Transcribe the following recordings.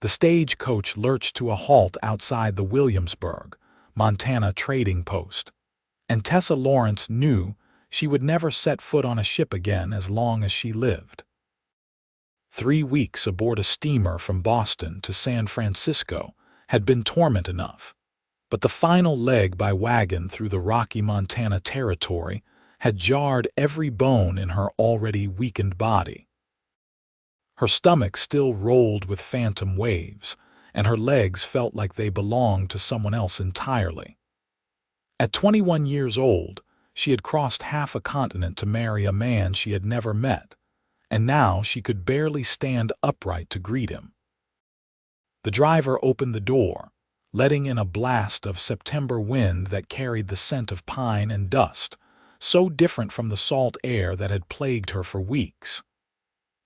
The stagecoach lurched to a halt outside the Williamsburg, Montana trading post, and Tessa Lawrence knew she would never set foot on a ship again as long as she lived. 3 weeks aboard a steamer from Boston to San Francisco had been torment enough, but the final leg by wagon through the Rocky Montana territory had jarred every bone in her already weakened body. Her stomach still rolled with phantom waves, and her legs felt like they belonged to someone else entirely. At 21 years old, she had crossed half a continent to marry a man she had never met, and now she could barely stand upright to greet him. The driver opened the door, letting in a blast of September wind that carried the scent of pine and dust, so different from the salt air that had plagued her for weeks.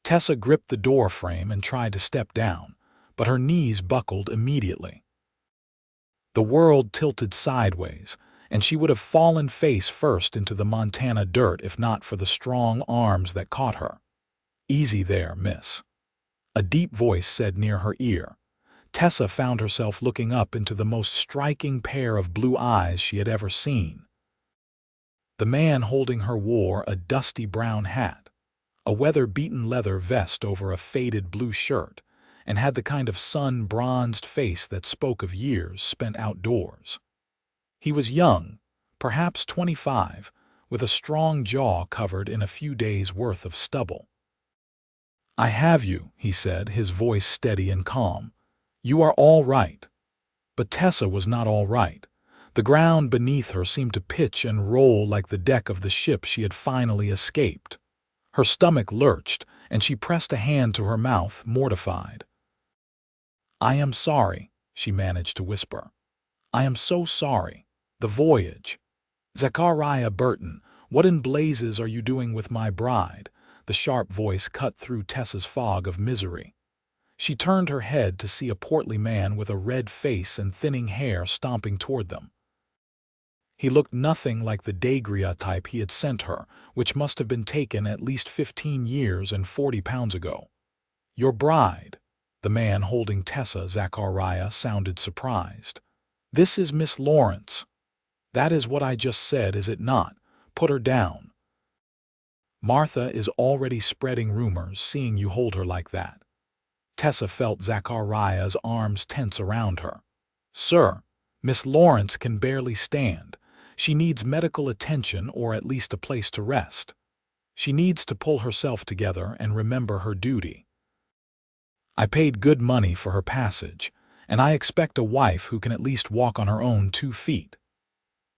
Tessa gripped the door frame and tried to step down, but her knees buckled immediately. The world tilted sideways, and she would have fallen face first into the Montana dirt if not for the strong arms that caught her. "Easy there, miss," a deep voice said near her ear. Tessa found herself looking up into the most striking pair of blue eyes she had ever seen. The man holding her wore a dusty brown hat, a weather-beaten leather vest over a faded blue shirt, and had the kind of sun-bronzed face that spoke of years spent outdoors. He was young, perhaps 25, with a strong jaw covered in a few days' worth of stubble. "I have you," he said, his voice steady and calm. "You are all right." But Tessa was not all right. The ground beneath her seemed to pitch and roll like the deck of the ship she had finally escaped. Her stomach lurched, and she pressed a hand to her mouth, mortified. "I am sorry," she managed to whisper. "I am so sorry. The voyage. Zachariah Burton, what in blazes are you doing with my bride?" The sharp voice cut through Tessa's fog of misery. She turned her head to see a portly man with a red face and thinning hair stomping toward them. He looked nothing like the daegria type he had sent her, which must have been taken at least 15 years and 40 pounds ago. "Your bride?" The man holding Tessa, Zachariah, sounded surprised. "This is Miss Lawrence." "That is what I just said, is it not? Put her down." "Martha is already spreading rumors, seeing you hold her like that." Tessa felt Zachariah's arms tense around her. "Sir, Miss Lawrence can barely stand. She needs medical attention or at least a place to rest. She needs to pull herself together and remember her duty. I paid good money for her passage, and I expect a wife who can at least walk on her own 2 feet."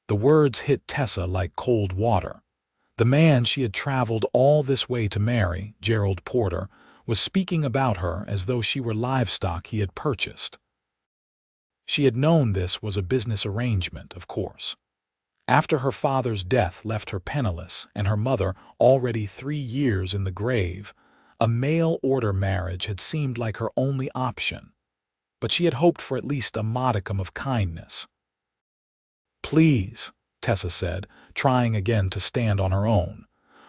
The words hit Tessa like cold water. The man she had traveled all this way to marry, Gerald Porter, was speaking about her as though she were livestock he had purchased. She had known this was a business arrangement, of course. After her father's death left her penniless and her mother already 3 years in the grave, a mail-order marriage had seemed like her only option, but she had hoped for at least a modicum of kindness. "Please," Tessa said, trying again to stand on her own.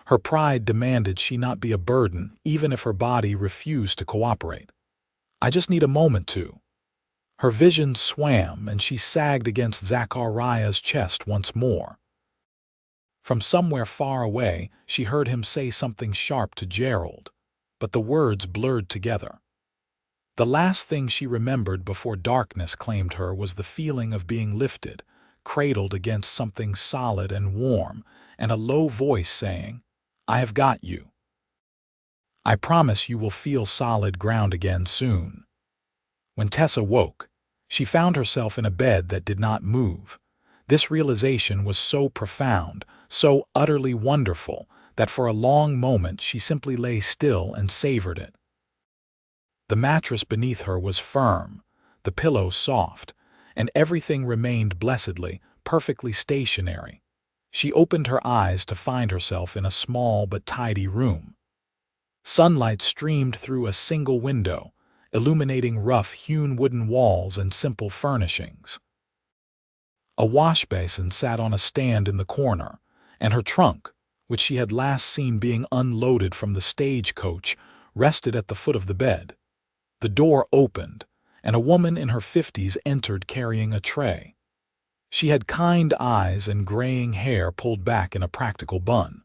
Her pride demanded she not be a burden, even if her body refused to cooperate. "I just need a moment to." Her vision swam, and she sagged against Zachariah's chest once more. From somewhere far away, she heard him say something sharp to Gerald, but the words blurred together. The last thing she remembered before darkness claimed her was the feeling of being lifted, cradled against something solid and warm, and a low voice saying, "I have got you. I promise you will feel solid ground again soon." When Tessa woke, she found herself in a bed that did not move. This realization was so profound, so utterly wonderful, that for a long moment she simply lay still and savored it. The mattress beneath her was firm, the pillow soft, and everything remained blessedly, perfectly stationary. She opened her eyes to find herself in a small but tidy room. Sunlight streamed through a single window, illuminating rough-hewn wooden walls and simple furnishings. A washbasin sat on a stand in the corner, and her trunk, which she had last seen being unloaded from the stagecoach, rested at the foot of the bed. The door opened, and a woman in her 50s entered carrying a tray. She had kind eyes and graying hair pulled back in a practical bun.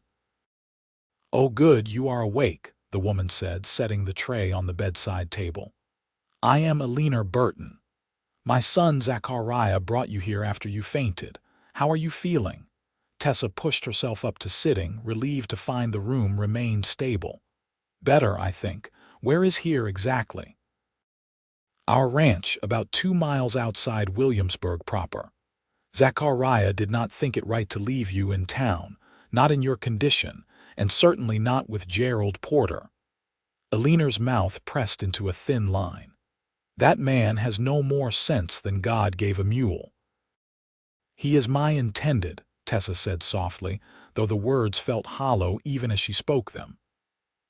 "Oh, good, you are awake," the woman said, setting the tray on the bedside table. "I am Elena Burton. My son Zachariah brought you here after you fainted. How are you feeling?" Tessa pushed herself up to sitting, relieved to find the room remained stable. "Better, I think. Where is here exactly?" "Our ranch, about 2 miles outside Williamsburg proper. Zachariah did not think it right to leave you in town, not in your condition, and certainly not with Gerald Porter." Eleanor's mouth pressed into a thin line. "That man has no more sense than God gave a mule." "He is my intended," Tessa said softly, though the words felt hollow even as she spoke them.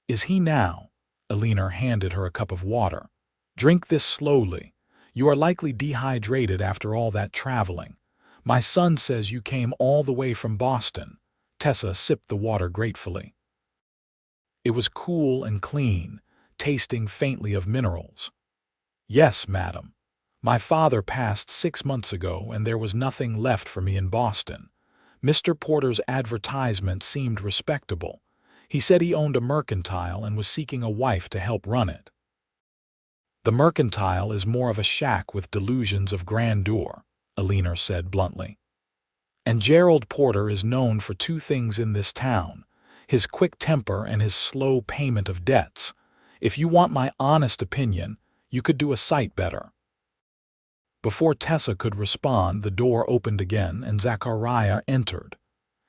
"Is he now?" Eleanor handed her a cup of water. "Drink this slowly. You are likely dehydrated after all that traveling. My son says you came all the way from Boston." Tessa sipped the water gratefully. It was cool and clean, tasting faintly of minerals. "Yes, madam. My father passed 6 months ago, and there was nothing left for me in Boston. Mr. Porter's advertisement seemed respectable. He said he owned a mercantile and was seeking a wife to help run it." "The mercantile is more of a shack with delusions of grandeur," Eleanor said bluntly. "And Gerald Porter is known for 2 things in this town: his quick temper and his slow payment of debts. If you want my honest opinion, you could do a sight better." Before Tessa could respond, the door opened again and Zachariah entered.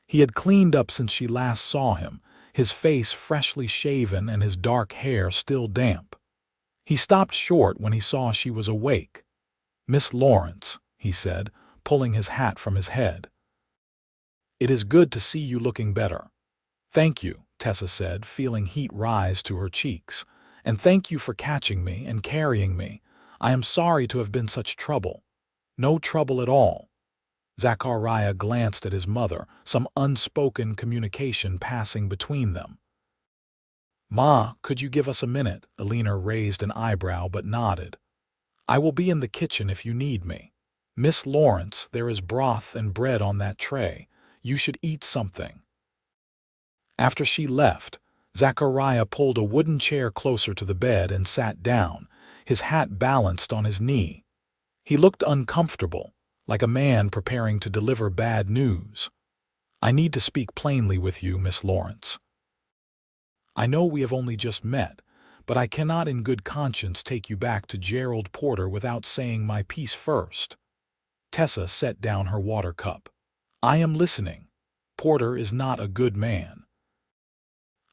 He had cleaned up since she last saw him, his face freshly shaven and his dark hair still damp. He stopped short when he saw she was awake. "Miss Lawrence," he said, pulling his hat from his head. "It is good to see you looking better." "Thank you," Tessa said, feeling heat rise to her cheeks. "And thank you for catching me and carrying me. I am sorry to have been such trouble." "No trouble at all." Zachariah glanced at his mother, some unspoken communication passing between them. "Ma, could you give us a minute?" Eleanor raised an eyebrow but nodded. "I will be in the kitchen if you need me." "Miss Lawrence, there is broth and bread on that tray. You should eat something." After she left, Zachariah pulled a wooden chair closer to the bed and sat down, his hat balanced on his knee. He looked uncomfortable, like a man preparing to deliver bad news. "I need to speak plainly with you, Miss Lawrence. I know we have only just met, but I cannot in good conscience take you back to Gerald Porter without saying my piece first." Tessa set down her water cup. "I am listening. Porter is not a good man.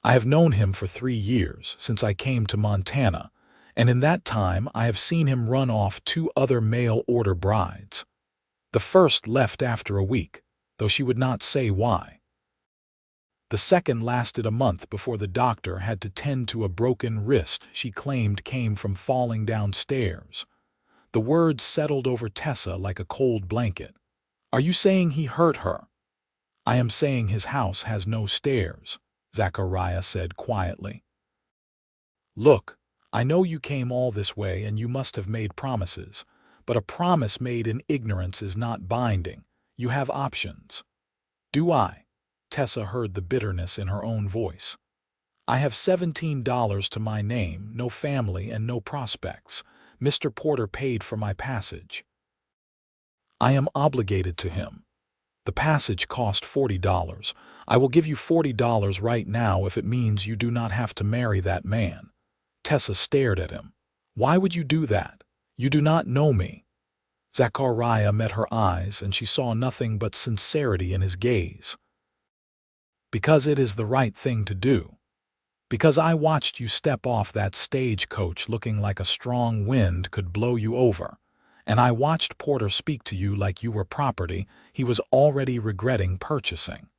I have known him for 3 years, since I came to Montana, and in that time I have seen him run off 2 other mail-order brides. The first left after a week, though she would not say why. The second lasted a month before the doctor had to tend to a broken wrist she claimed came from falling downstairs." The words settled over Tessa like a cold blanket. "Are you saying he hurt her?" "I am saying his house has no stairs," Zachariah said quietly. "Look, I know you came all this way and you must have made promises, but a promise made in ignorance is not binding. You have options." "Do I?" Tessa heard the bitterness in her own voice. "I have $17 to my name, no family and no prospects. Mr. Porter paid for my passage. I am obligated to him. The passage cost $40. I will give you $40 right now if it means you do not have to marry that man." Tessa stared at him. "Why would you do that? You do not know me." Zachariah met her eyes, and she saw nothing but sincerity in his gaze. "Because it is the right thing to do. Because I watched you step off that stagecoach looking like a strong wind could blow you over, and I watched Porter speak to you like you were property he was already regretting purchasing.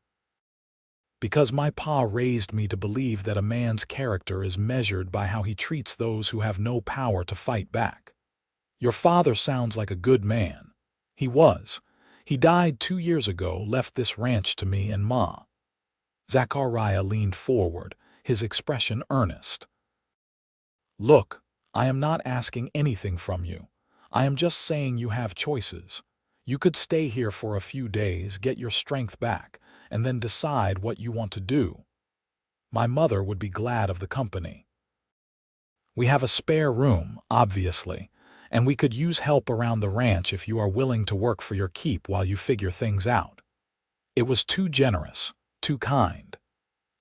Because my pa raised me to believe that a man's character is measured by how he treats those who have no power to fight back. Your father sounds like a good man. He was. He died 2 years ago, left this ranch to me and Ma." Zachariah leaned forward, his expression earnest. "Look, I am not asking anything from you. I am just saying you have choices. You could stay here for a few days, get your strength back, and then decide what you want to do. My mother would be glad of the company. We have a spare room, obviously, and we could use help around the ranch if you are willing to work for your keep while you figure things out. It was too generous, too kind.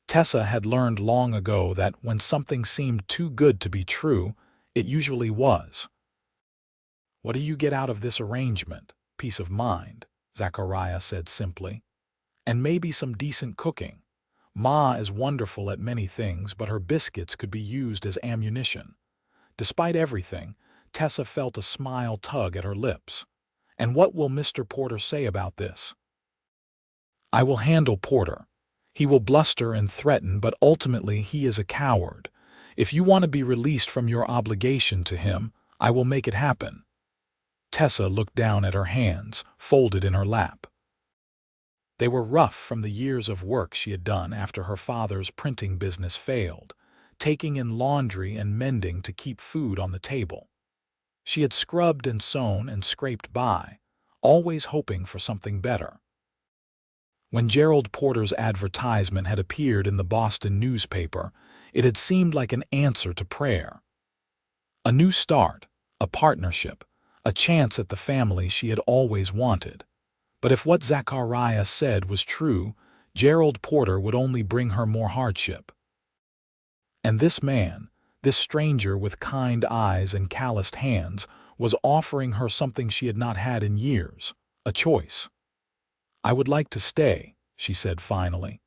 Tessa had learned long ago that when something seemed too good to be true, it usually was. What do you get out of this arrangement? Peace of mind, Zachariah said simply. And maybe some decent cooking. Ma is wonderful at many things, but her biscuits could be used as ammunition. Despite everything, Tessa felt a smile tug at her lips. And what will Mr. Porter say about this? I will handle Porter. He will bluster and threaten, but ultimately he is a coward. If you want to be released from your obligation to him, I will make it happen. Tessa looked down at her hands, folded in her lap. They were rough from the years of work she had done after her father's printing business failed, taking in laundry and mending to keep food on the table. She had scrubbed and sewn and scraped by, always hoping for something better. When Gerald Porter's advertisement had appeared in the Boston newspaper, it had seemed like an answer to prayer. A new start, a partnership, a chance at the family she had always wanted. But if what Zachariah said was true, Gerald Porter would only bring her more hardship. And this man, this stranger with kind eyes and calloused hands, was offering her something she had not had in years, a choice. I would like to stay, she said finally,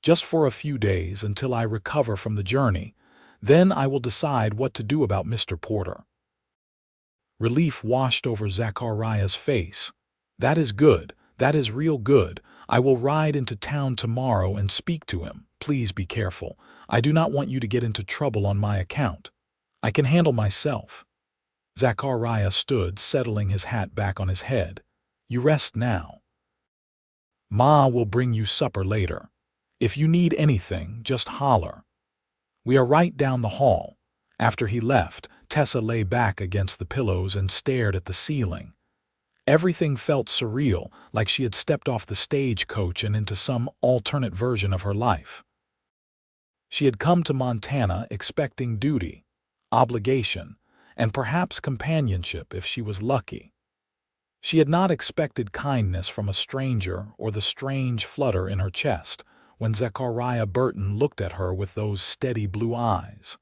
just for a few days until I recover from the journey. Then I will decide what to do about Mr. Porter. Relief washed over Zachariah's face. That is good. That is real good. I will ride into town tomorrow and speak to him. Please be careful. I do not want you to get into trouble on my account. I can handle myself. Zachariah stood, settling his hat back on his head. You rest now. Ma will bring you supper later. If you need anything, just holler. We are right down the hall. After he left, Tessa lay back against the pillows and stared at the ceiling. Everything felt surreal, like she had stepped off the stagecoach and into some alternate version of her life. She had come to Montana expecting duty, obligation, and perhaps companionship if she was lucky. She had not expected kindness from a stranger or the strange flutter in her chest when Zachariah Burton looked at her with those steady blue eyes.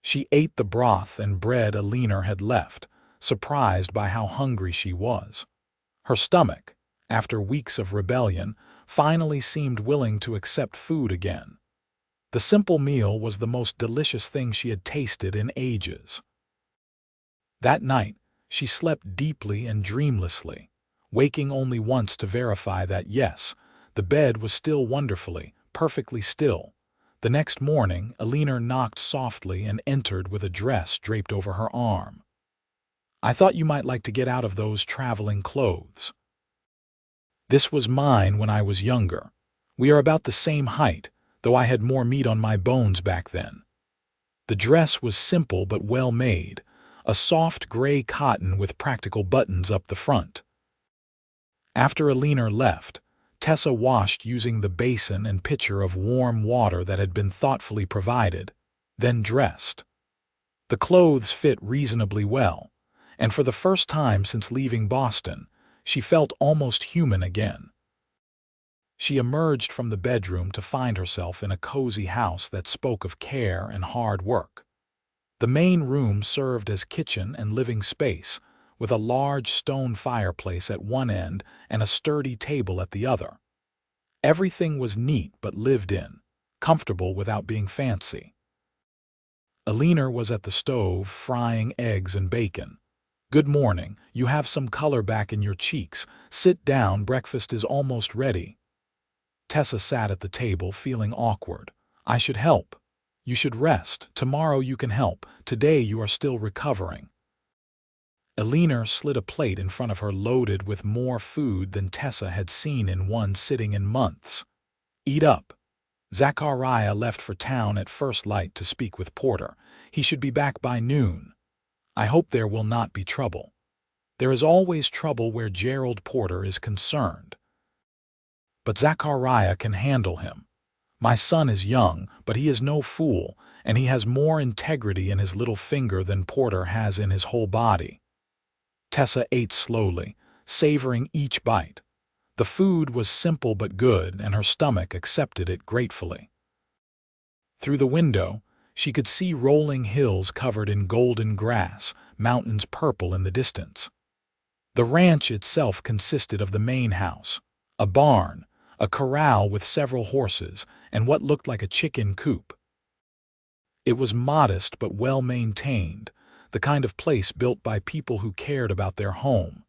She ate the broth and bread Alina had left, surprised by how hungry she was. Her stomach, after weeks of rebellion, finally seemed willing to accept food again. The simple meal was the most delicious thing she had tasted in ages. That night, she slept deeply and dreamlessly, waking only once to verify that yes, the bed was still wonderfully, perfectly still. The next morning, Alina knocked softly and entered with a dress draped over her arm. I thought you might like to get out of those traveling clothes. This was mine when I was younger. We are about the same height, though I had more meat on my bones back then. The dress was simple but well made, a soft gray cotton with practical buttons up the front. After Alina left, Tessa washed using the basin and pitcher of warm water that had been thoughtfully provided, then dressed. The clothes fit reasonably well, and for the first time since leaving Boston, she felt almost human again. She emerged from the bedroom to find herself in a cozy house that spoke of care and hard work. The main room served as kitchen and living space, with a large stone fireplace at one end and a sturdy table at the other. Everything was neat but lived in, comfortable without being fancy. Alina was at the stove frying eggs and bacon. Good morning, you have some color back in your cheeks. Sit down, breakfast is almost ready. Tessa sat at the table feeling awkward. I should help. You should rest. Tomorrow you can help. Today you are still recovering. Alina slid a plate in front of her loaded with more food than Tessa had seen in one sitting in months. Eat up. Zachariah left for town at first light to speak with Porter. He should be back by noon. I hope there will not be trouble. There is always trouble where Gerald Porter is concerned. But Zachariah can handle him. My son is young, but he is no fool, and he has more integrity in his little finger than Porter has in his whole body. Tessa ate slowly, savoring each bite. The food was simple but good, and her stomach accepted it gratefully. Through the window, she could see rolling hills covered in golden grass, mountains purple in the distance. The ranch itself consisted of the main house, a barn, a corral with several horses, and what looked like a chicken coop. It was modest but well-maintained, the kind of place built by people who cared about their home.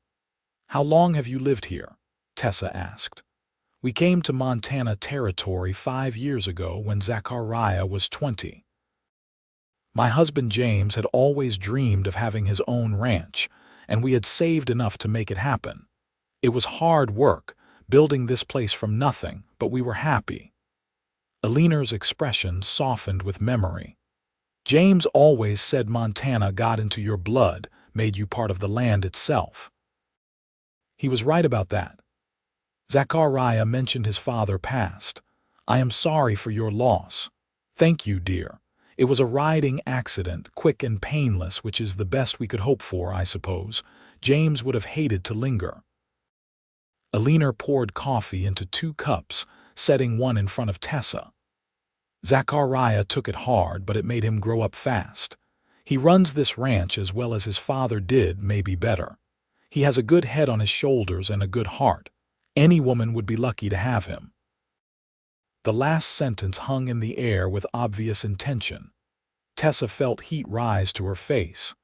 "How long have you lived here?" Tessa asked. "We came to Montana Territory 5 years ago when Zachariah was 20. My husband James had always dreamed of having his own ranch, and we had saved enough to make it happen. It was hard work, building this place from nothing, but we were happy." Alina's expression softened with memory. "James always said Montana got into your blood, made you part of the land itself." He was right about that. Zachariah mentioned his father passed. "I am sorry for your loss." "Thank you, dear. It was a riding accident, quick and painless, which is the best we could hope for, I suppose. James would have hated to linger." Alina poured coffee into 2 cups, setting one in front of Tessa. Zachariah took it hard, but it made him grow up fast. "He runs this ranch as well as his father did, maybe better. He has a good head on his shoulders and a good heart. Any woman would be lucky to have him." The last sentence hung in the air with obvious intention. Tessa felt heat rise to her face.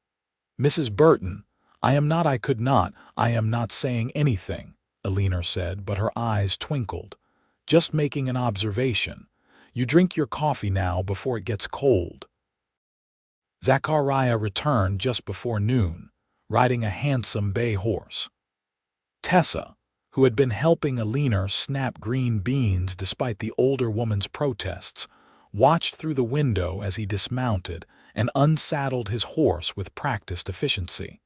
"Mrs. Burton, I am not saying anything," Alina said, but her eyes twinkled. "Just making an observation. You drink your coffee now before it gets cold." Zachariah returned just before noon, riding a handsome bay horse. Tessa, who had been helping Alina snap green beans despite the older woman's protests, watched through the window as he dismounted and unsaddled his horse with practiced efficiency.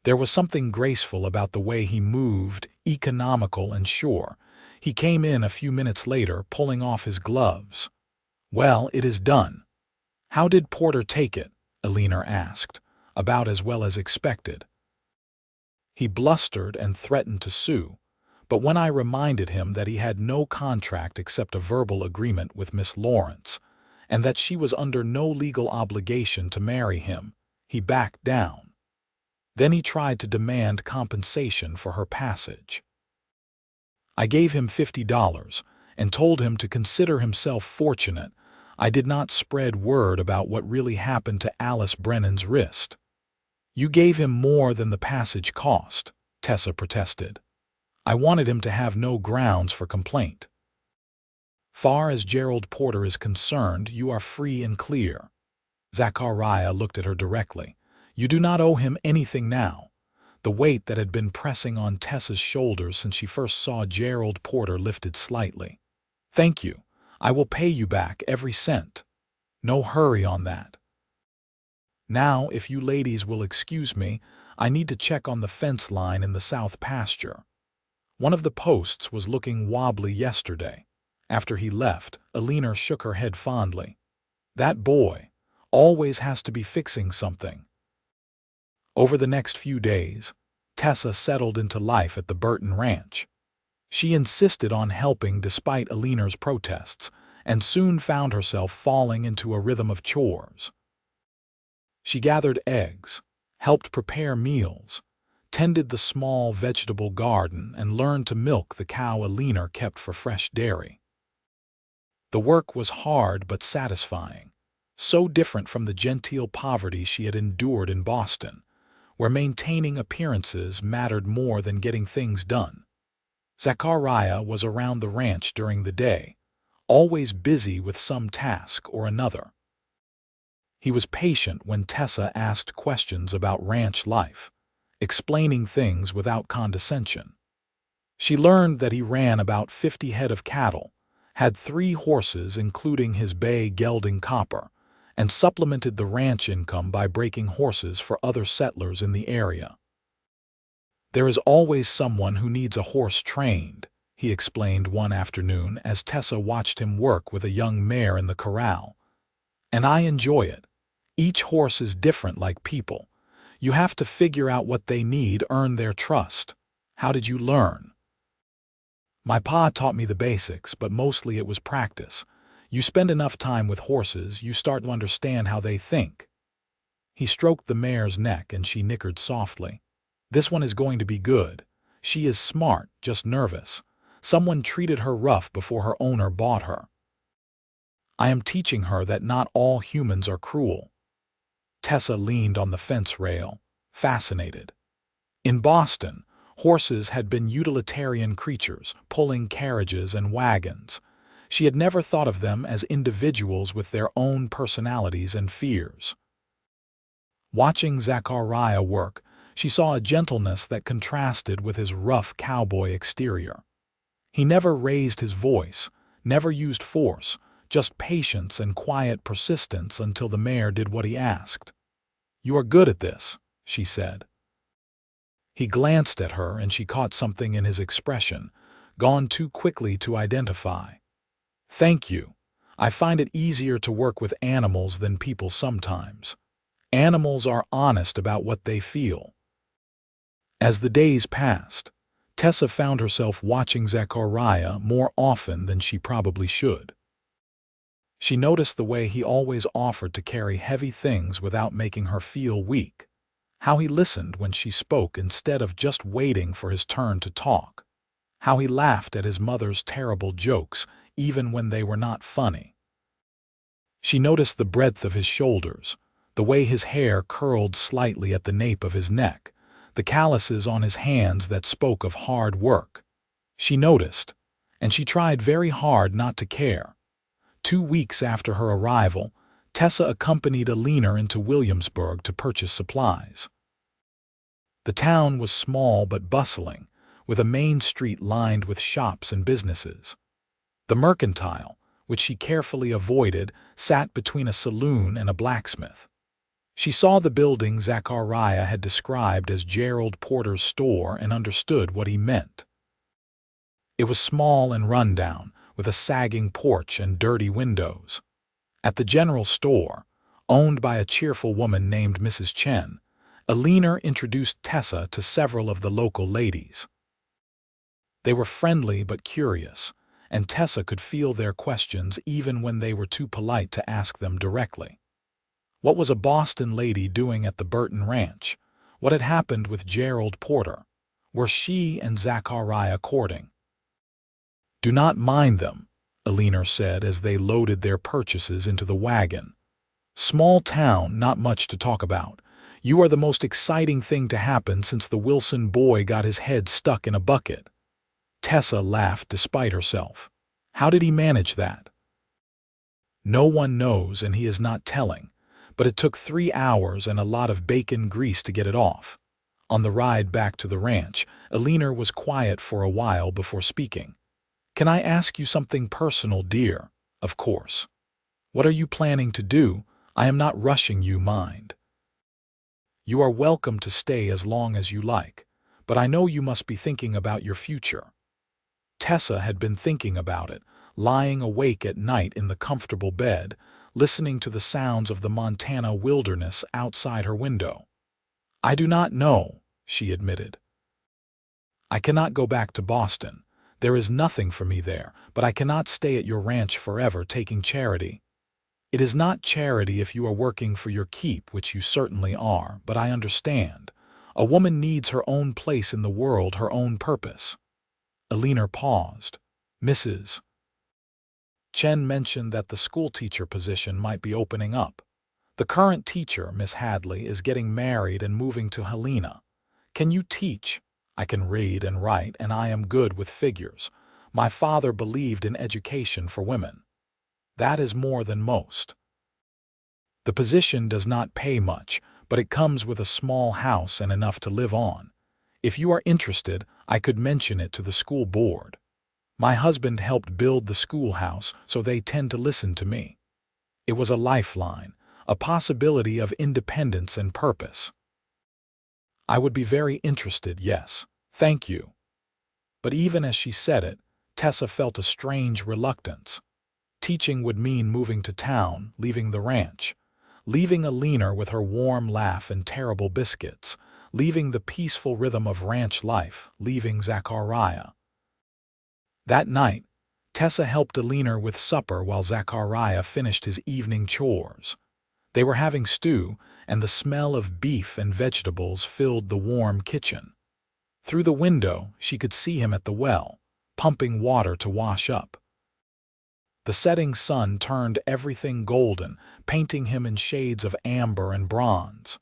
There was something graceful about the way he moved, economical and sure. He came in a few minutes later, pulling off his gloves. "Well, it is done." "How did Porter take it?" Alina asked. "About as well as expected. He blustered and threatened to sue, but when I reminded him that he had no contract except a verbal agreement with Miss Lawrence, and that she was under no legal obligation to marry him, he backed down. Then he tried to demand compensation for her passage. I gave him $50 and told him to consider himself fortunate I did not spread word about what really happened to Alice Brennan's wrist." "You gave him more than the passage cost," Tessa protested. "I wanted him to have no grounds for complaint." "Far as Gerald Porter is concerned, you are free and clear." Zachariah looked at her directly. "You do not owe him anything now." The weight that had been pressing on Tessa's shoulders since she first saw Gerald Porter lifted slightly. "Thank you. I will pay you back every cent. No hurry on that. Now, if you ladies will excuse me, I need to check on the fence line in the south pasture. One of the posts was looking wobbly yesterday." After he left, Alina shook her head fondly. "That boy always has to be fixing something." Over the next few days, Tessa settled into life at the Burton Ranch. She insisted on helping despite Alina's protests, and soon found herself falling into a rhythm of chores. She gathered eggs, helped prepare meals, tended the small vegetable garden, and learned to milk the cow Alina kept for fresh dairy. The work was hard but satisfying, so different from the genteel poverty she had endured in Boston, where maintaining appearances mattered more than getting things done. Zachariah was around the ranch during the day, always busy with some task or another. He was patient when Tessa asked questions about ranch life, explaining things without condescension. She learned that he ran about 50 head of cattle, had 3 horses including his bay gelding Copper, and supplemented the ranch income by breaking horses for other settlers in the area. "There is always someone who needs a horse trained," he explained one afternoon as Tessa watched him work with a young mare in the corral. "And I enjoy it. Each horse is different like people. You have to figure out what they need, earn their trust. How did you learn?" "My pa taught me the basics, but mostly it was practice. You spend enough time with horses, you start to understand how they think." He stroked the mare's neck and she nickered softly. "This one is going to be good. She is smart, just nervous. Someone treated her rough before her owner bought her. I am teaching her that not all humans are cruel." Tessa leaned on the fence rail, fascinated. In Boston, horses had been utilitarian creatures, pulling carriages and wagons. She had never thought of them as individuals with their own personalities and fears. Watching Zachariah work, she saw a gentleness that contrasted with his rough cowboy exterior. He never raised his voice, never used force, just patience and quiet persistence until the mare did what he asked. "You are good at this," she said. He glanced at her and she caught something in his expression, gone too quickly to identify. "Thank you. I find it easier to work with animals than people sometimes. Animals are honest about what they feel." As the days passed, Tessa found herself watching Zachariah more often than she probably should. She noticed the way he always offered to carry heavy things without making her feel weak, how he listened when she spoke instead of just waiting for his turn to talk, how he laughed at his mother's terrible jokes even when they were not funny. She noticed the breadth of his shoulders, the way his hair curled slightly at the nape of his neck, the calluses on his hands that spoke of hard work. She noticed, and she tried very hard not to care. 2 weeks after her arrival, Tessa accompanied Alina into Williamsburg to purchase supplies. The town was small but bustling, with a main street lined with shops and businesses. The Mercantile, which she carefully avoided, sat between a saloon and a blacksmith. She saw the building Zachariah had described as Gerald Porter's store and understood what he meant. It was small and rundown, with a sagging porch and dirty windows. At the general store, owned by a cheerful woman named Mrs. Chen, Alina introduced Tessa to several of the local ladies. They were friendly but curious, and Tessa could feel their questions even when they were too polite to ask them directly. What was a Boston lady doing at the Burton Ranch? What had happened with Gerald Porter? Were she and Zachariah courting? "Do not mind them," Alina said as they loaded their purchases into the wagon. "Small town, not much to talk about. You are the most exciting thing to happen since the Wilson boy got his head stuck in a bucket." Tessa laughed despite herself. "How did he manage that?" "No one knows, and he is not telling. But it took 3 hours and a lot of bacon grease to get it off." On the ride back to the ranch, Alina was quiet for a while before speaking. "Can I ask you something personal, dear?" "Of course." "What are you planning to do? I am not rushing you, mind." "You are welcome to stay as long as you like, but I know you must be thinking about your future." Tessa had been thinking about it, lying awake at night in the comfortable bed, listening to the sounds of the Montana wilderness outside her window. "I do not know," she admitted. "I cannot go back to Boston. There is nothing for me there, but I cannot stay at your ranch forever taking charity." "It is not charity if you are working for your keep, which you certainly are, but I understand. A woman needs her own place in the world, her own purpose." Alina paused. Mrs. Chen mentioned that the schoolteacher position might be opening up. "The current teacher, Miss Hadley, is getting married and moving to Helena. Can you teach?" "I can read and write, and I am good with figures. My father believed in education for women." "That is more than most." "The position does not pay much, but it comes with a small house and enough to live on. If you are interested, I could mention it to the school board. My husband helped build the schoolhouse, so they tend to listen to me." It was a lifeline, a possibility of independence and purpose. I would be very interested, yes. Thank you. But even as she said it, Tessa felt a strange reluctance. Teaching would mean moving to town, leaving the ranch, leaving Alina with her warm laugh and terrible biscuits, leaving the peaceful rhythm of ranch life, leaving Zachariah. That night, Tessa helped Alina with supper while Zachariah finished his evening chores. They were having stew, and the smell of beef and vegetables filled the warm kitchen. Through the window, she could see him at the well, pumping water to wash up. The setting sun turned everything golden, painting him in shades of amber and bronze.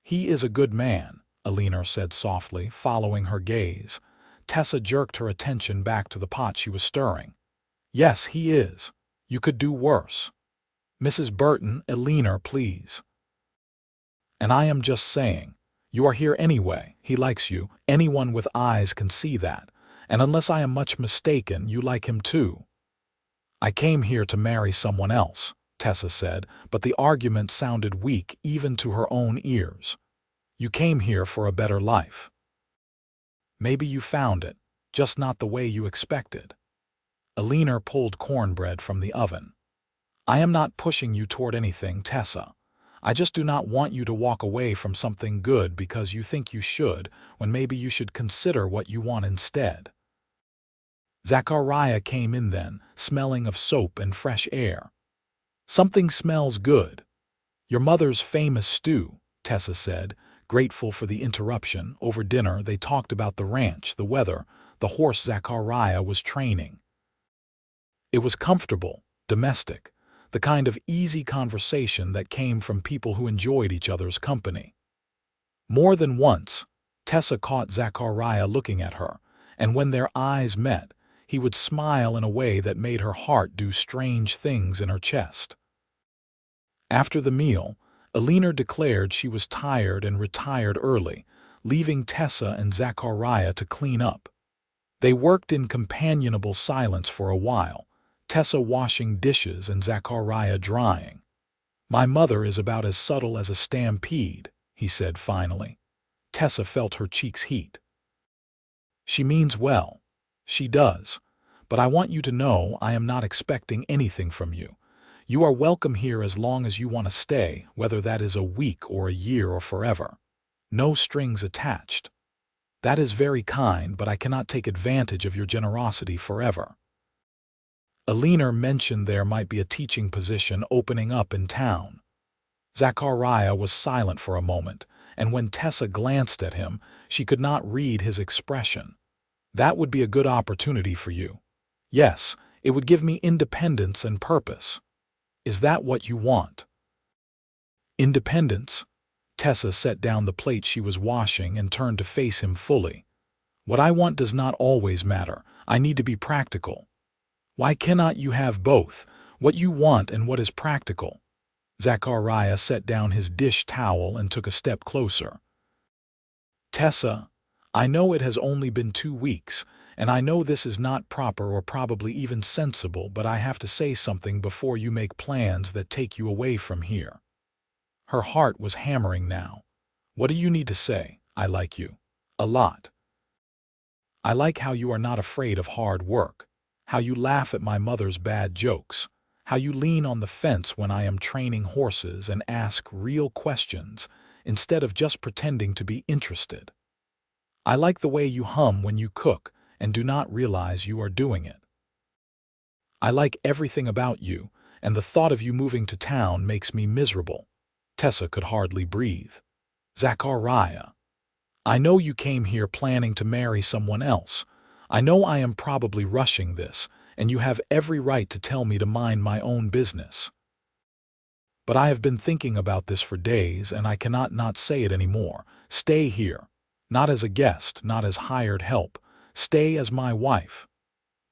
"He is a good man," Alina said softly, following her gaze. Tessa jerked her attention back to the pot she was stirring. "Yes, he is. You could do worse. Mrs. Burton, Alina, please." "And I am just saying. You are here anyway. He likes you. Anyone with eyes can see that. And unless I am much mistaken, you like him too." "I came here to marry someone else," Tessa said, but the argument sounded weak even to her own ears. "You came here for a better life. Maybe you found it, just not the way you expected." Alina pulled cornbread from the oven. "I am not pushing you toward anything, Tessa. I just do not want you to walk away from something good because you think you should, when maybe you should consider what you want instead." Zachariah came in then, smelling of soap and fresh air. "Something smells good." "Your mother's famous stew," Tessa said, grateful for the interruption. Over dinner, they talked about the ranch, the weather, the horse Zachariah was training. It was comfortable, domestic, the kind of easy conversation that came from people who enjoyed each other's company. More than once, Tessa caught Zachariah looking at her, and when their eyes met, he would smile in a way that made her heart do strange things in her chest. After the meal, Alina declared she was tired and retired early, leaving Tessa and Zachariah to clean up. They worked in companionable silence for a while, Tessa washing dishes and Zachariah drying. "My mother is about as subtle as a stampede," he said finally. Tessa felt her cheeks heat. "She means well. She does. But I want you to know I am not expecting anything from you. You are welcome here as long as you want to stay, whether that is a week or a year or forever. No strings attached. That is very kind, but I cannot take advantage of your generosity forever." Alina mentioned there might be a teaching position opening up in town. Zachariah was silent for a moment, and when Tessa glanced at him, she could not read his expression. "That would be a good opportunity for you. Yes, it would give me independence and purpose. Is that what you want?" "Independence?" Tessa set down the plate she was washing and turned to face him fully. "What I want does not always matter. I need to be practical." "Why cannot you have both, what you want and what is practical?" Zachariah set down his dish towel and took a step closer. "Tessa, I know it has only been 2 weeks, and I know this is not proper or probably even sensible, but I have to say something before you make plans that take you away from here." Her heart was hammering now. "What do you need to say?" "I like you. A lot. I like how you are not afraid of hard work, how you laugh at my mother's bad jokes, how you lean on the fence when I am training horses and ask real questions instead of just pretending to be interested. I like the way you hum when you cook and do not realize you are doing it. I like everything about you, and the thought of you moving to town makes me miserable." Tessa could hardly breathe. "Zachariah, I know you came here planning to marry someone else. I know I am probably rushing this, and you have every right to tell me to mind my own business. But I have been thinking about this for days, and I cannot not say it anymore. Stay here. Not as a guest, not as hired help. Stay as my wife."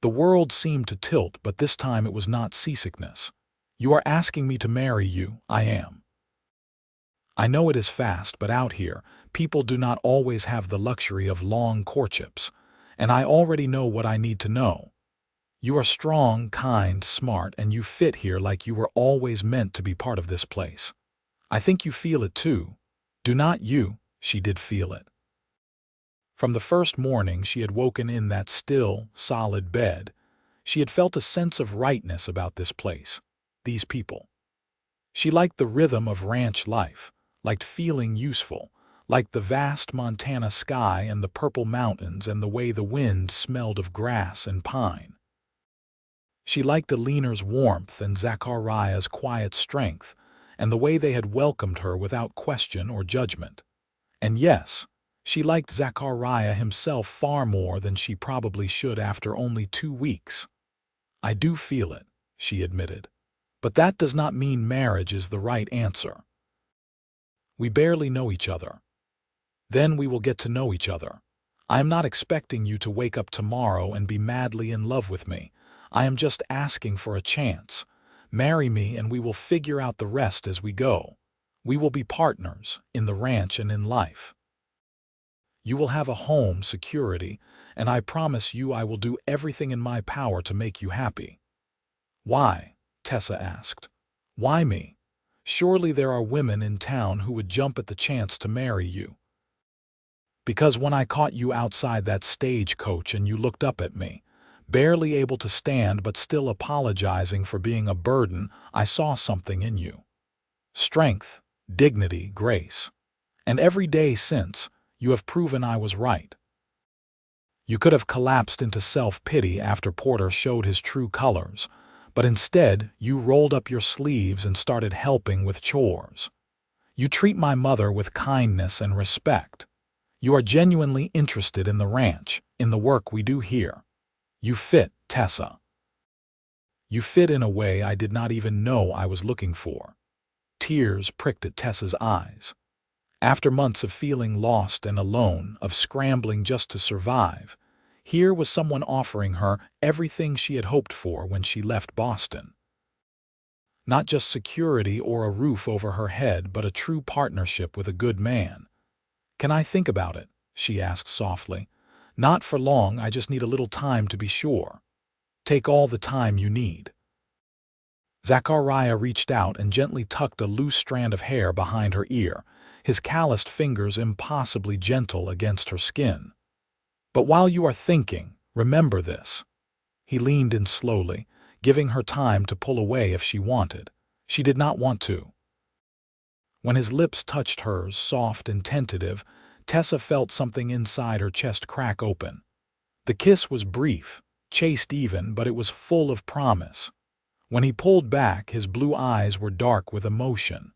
The world seemed to tilt, but this time it was not seasickness. "You are asking me to marry you." "I am. I know it is fast, but out here, people do not always have the luxury of long courtships, and I already know what I need to know. You are strong, kind, smart, and you fit here like you were always meant to be part of this place. I think you feel it too. Do not you? She did feel it. From the first morning she had woken in that still, solid bed, she had felt a sense of rightness about this place, these people. She liked the rhythm of ranch life, liked feeling useful, liked the vast Montana sky and the purple mountains and the way the wind smelled of grass and pine. She liked Aliner's warmth and Zachariah's quiet strength, and the way they had welcomed her without question or judgment. And yes, she liked Zachariah himself far more than she probably should after only 2 weeks. I do feel it, she admitted. But that does not mean marriage is the right answer. We barely know each other. Then we will get to know each other. I am not expecting you to wake up tomorrow and be madly in love with me. I am just asking for a chance. Marry me and we will figure out the rest as we go. We will be partners, in the ranch and in life. You will have a home, security, and I promise you I will do everything in my power to make you happy. Why? Tessa asked. Why me? Surely there are women in town who would jump at the chance to marry you. Because when I caught you outside that stagecoach and you looked up at me, barely able to stand but still apologizing for being a burden, I saw something in you. Strength, dignity, grace. And every day since, you have proven I was right. You could have collapsed into self-pity after Porter showed his true colors, but instead you rolled up your sleeves and started helping with chores. You treat my mother with kindness and respect. You are genuinely interested in the ranch, in the work we do here. You fit, Tessa. You fit in a way I did not even know I was looking for. Tears pricked at Tessa's eyes. After months of feeling lost and alone, of scrambling just to survive, here was someone offering her everything she had hoped for when she left Boston. Not just security or a roof over her head, but a true partnership with a good man. Can I think about it? She asked softly. Not for long, I just need a little time to be sure. Take all the time you need. Zachariah reached out and gently tucked a loose strand of hair behind her ear, his calloused fingers impossibly gentle against her skin. But while you are thinking, remember this. He leaned in slowly, giving her time to pull away if she wanted. She did not want to. When his lips touched hers, soft and tentative, Tessa felt something inside her chest crack open. The kiss was brief, chaste even, but it was full of promise. When he pulled back, his blue eyes were dark with emotion.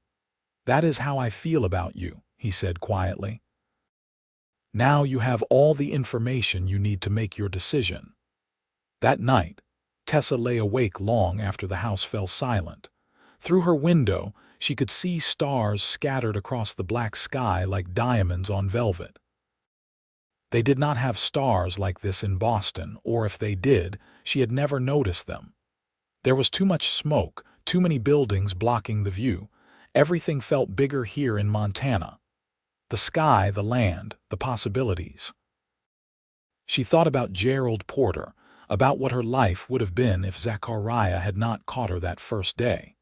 That is how I feel about you, he said quietly. Now you have all the information you need to make your decision. That night, Tessa lay awake long after the house fell silent. Through her window, she could see stars scattered across the black sky like diamonds on velvet. They did not have stars like this in Boston, or if they did, she had never noticed them. There was too much smoke, too many buildings blocking the view. Everything felt bigger here in Montana. The sky, the land, the possibilities. She thought about Gerald Porter, about what her life would have been if Zachariah had not caught her that first day.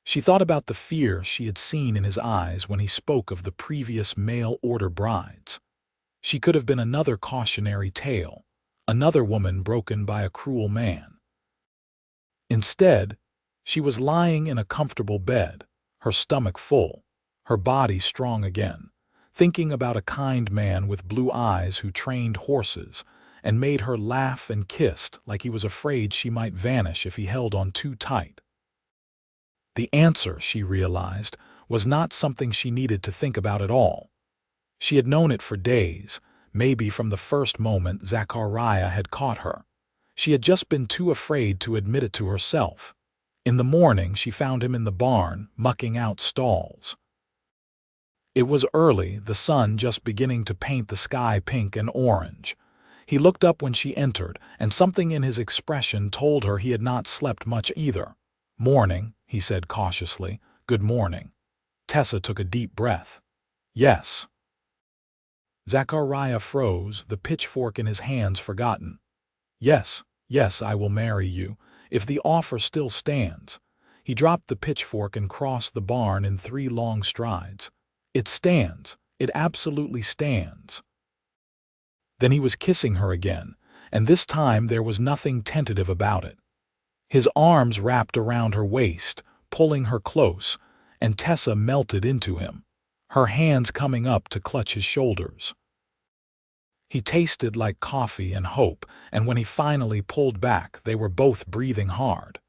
She thought about the fear she had seen in his eyes when he spoke of the previous mail-order brides. She could have been another cautionary tale, another woman broken by a cruel man. Instead, she was lying in a comfortable bed, her stomach full, her body strong again, thinking about a kind man with blue eyes who trained horses and made her laugh and kissed like he was afraid she might vanish if he held on too tight. The answer, she realized, was not something she needed to think about at all. She had known it for days, maybe from the first moment Zachariah had caught her. She had just been too afraid to admit it to herself. In the morning, she found him in the barn, mucking out stalls. It was early, the sun just beginning to paint the sky pink and orange. He looked up when she entered, and something in his expression told her he had not slept much either. "Morning," he said cautiously. "Good morning." Tessa took a deep breath. "Yes." Zachariah froze, the pitchfork in his hands forgotten. "Yes, yes, I will marry you, if the offer still stands." He dropped the pitchfork and crossed the barn in 3 long strides. "It stands. It absolutely stands." Then he was kissing her again, and this time there was nothing tentative about it. His arms wrapped around her waist, pulling her close, and Tessa melted into him, her hands coming up to clutch his shoulders. He tasted like coffee and hope, and when he finally pulled back, they were both breathing hard.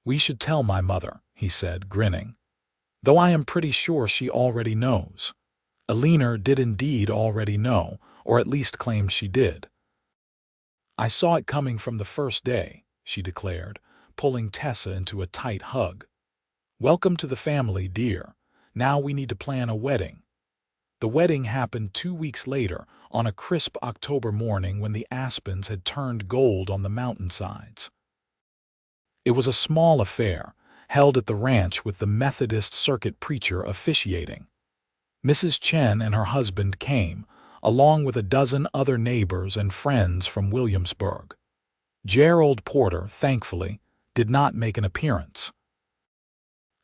"We should tell my mother," he said, grinning. "Though I am pretty sure she already knows." Alina did indeed already know, or at least claimed she did. "I saw it coming from the first day," she declared, pulling Tessa into a tight hug. "Welcome to the family, dear. Now we need to plan a wedding." The wedding happened 2 weeks later, on a crisp October morning when the aspens had turned gold on the mountainsides. It was a small affair, held at the ranch with the Methodist circuit preacher officiating. Mrs. Chen and her husband came, along with a dozen other neighbors and friends from Williamsburg. Gerald Porter, thankfully, did not make an appearance.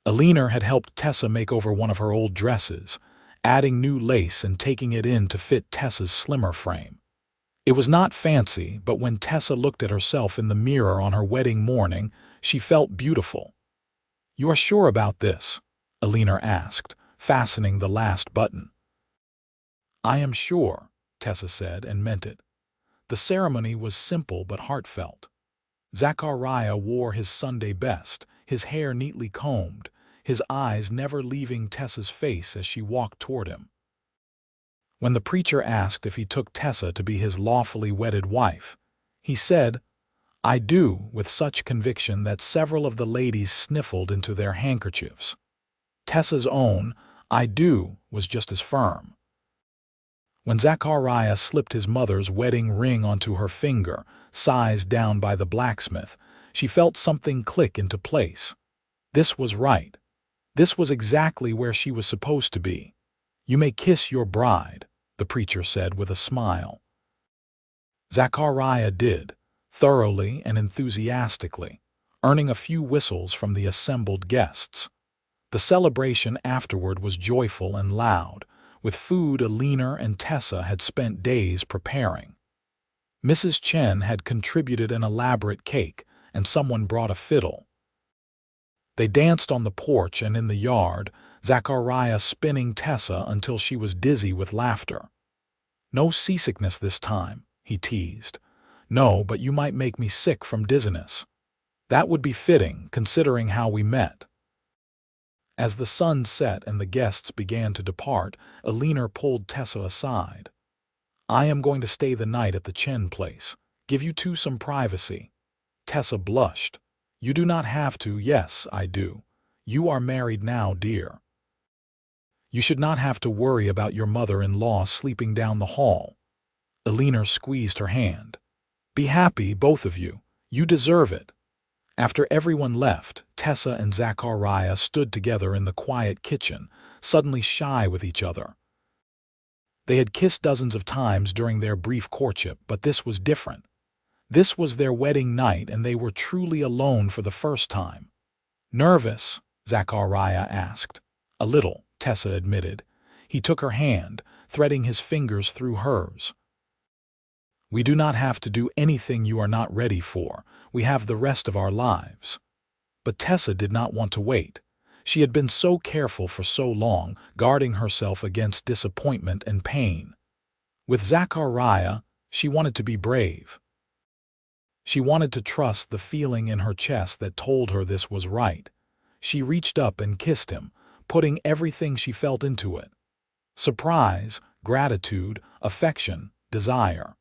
Alina had helped Tessa make over one of her old dresses, adding new lace and taking it in to fit Tessa's slimmer frame. It was not fancy, but when Tessa looked at herself in the mirror on her wedding morning, she felt beautiful. "You are sure about this?" Alina asked, fastening the last button. "I am sure," Tessa said, and meant it. The ceremony was simple but heartfelt. Zachariah wore his Sunday best, his hair neatly combed, his eyes never leaving Tessa's face as she walked toward him. When the preacher asked if he took Tessa to be his lawfully wedded wife, he said, "I do," with such conviction that several of the ladies sniffled into their handkerchiefs. Tessa's own "I do" was just as firm. When Zachariah slipped his mother's wedding ring onto her finger, sized down by the blacksmith, she felt something click into place. This was right. This was exactly where she was supposed to be. "You may kiss your bride," the preacher said with a smile. Zachariah did, thoroughly and enthusiastically, earning a few whistles from the assembled guests. The celebration afterward was joyful and loud, with food Alina and Tessa had spent days preparing. Mrs. Chen had contributed an elaborate cake, and someone brought a fiddle. They danced on the porch and in the yard, Zachariah spinning Tessa until she was dizzy with laughter. "No seasickness this time," he teased. "No, but you might make me sick from dizziness. That would be fitting, considering how we met." As the sun set and the guests began to depart, Alina pulled Tessa aside. "I am going to stay the night at the Chen place. Give you two some privacy." Tessa blushed. "You do not have to." "Yes, I do. You are married now, dear. You should not have to worry about your mother-in-law sleeping down the hall." Alina squeezed her hand. "Be happy, both of you. You deserve it." After everyone left, Tessa and Zachariah stood together in the quiet kitchen, suddenly shy with each other. They had kissed dozens of times during their brief courtship, but this was different. This was their wedding night, and they were truly alone for the first time. "Nervous?" Zachariah asked. "A little," Tessa admitted. He took her hand, threading his fingers through hers. "We do not have to do anything you are not ready for. We have the rest of our lives." But Tessa did not want to wait. She had been so careful for so long, guarding herself against disappointment and pain. With Zachariah, she wanted to be brave. She wanted to trust the feeling in her chest that told her this was right. She reached up and kissed him, putting everything she felt into it. Surprise, gratitude, affection, desire.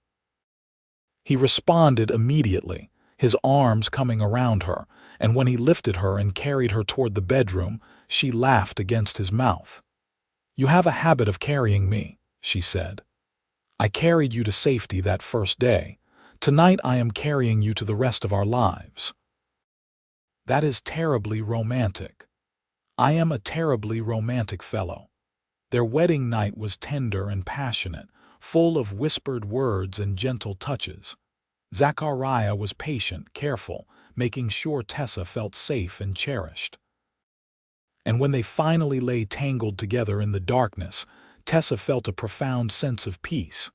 He responded immediately, his arms coming around her, and when he lifted her and carried her toward the bedroom, she laughed against his mouth. "You have a habit of carrying me," she said. "I carried you to safety that first day. Tonight I am carrying you to the rest of our lives." That is terribly romantic. I am a terribly romantic fellow. Their wedding night was tender and passionate, full of whispered words and gentle touches. Zachariah was patient, careful, making sure Tessa felt safe and cherished. And when they finally lay tangled together in the darkness, Tessa felt a profound sense of peace.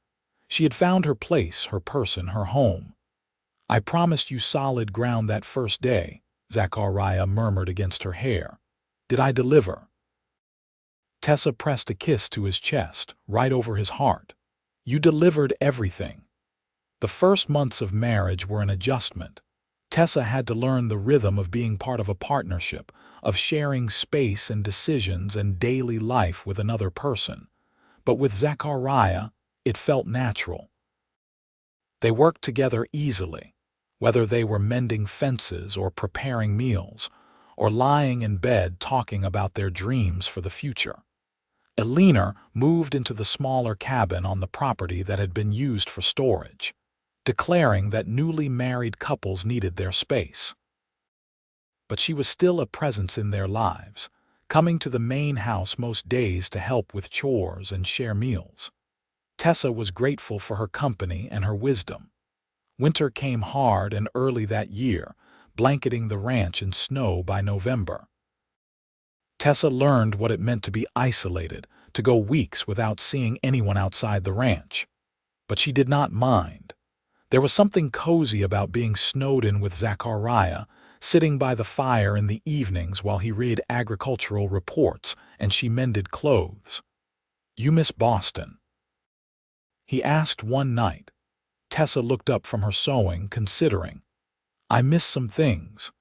She had found her place, her person, her home. "I promised you solid ground that first day," Zachariah murmured against her hair. "Did I deliver?" Tessa pressed a kiss to his chest, right over his heart. "You delivered everything." The first months of marriage were an adjustment. Tessa had to learn the rhythm of being part of a partnership, of sharing space and decisions and daily life with another person. But with Zachariah, it felt natural. They worked together easily, whether they were mending fences or preparing meals, or lying in bed talking about their dreams for the future. Elena moved into the smaller cabin on the property that had been used for storage, declaring that newly married couples needed their space. But she was still a presence in their lives, coming to the main house most days to help with chores and share meals. Tessa was grateful for her company and her wisdom. Winter came hard and early that year, blanketing the ranch in snow by November. Tessa learned what it meant to be isolated, to go weeks without seeing anyone outside the ranch. But she did not mind. There was something cozy about being snowed in with Zachariah, sitting by the fire in the evenings while he read agricultural reports and she mended clothes. "You miss Boston?" he asked one night. Tessa looked up from her sewing, considering. "I miss some things.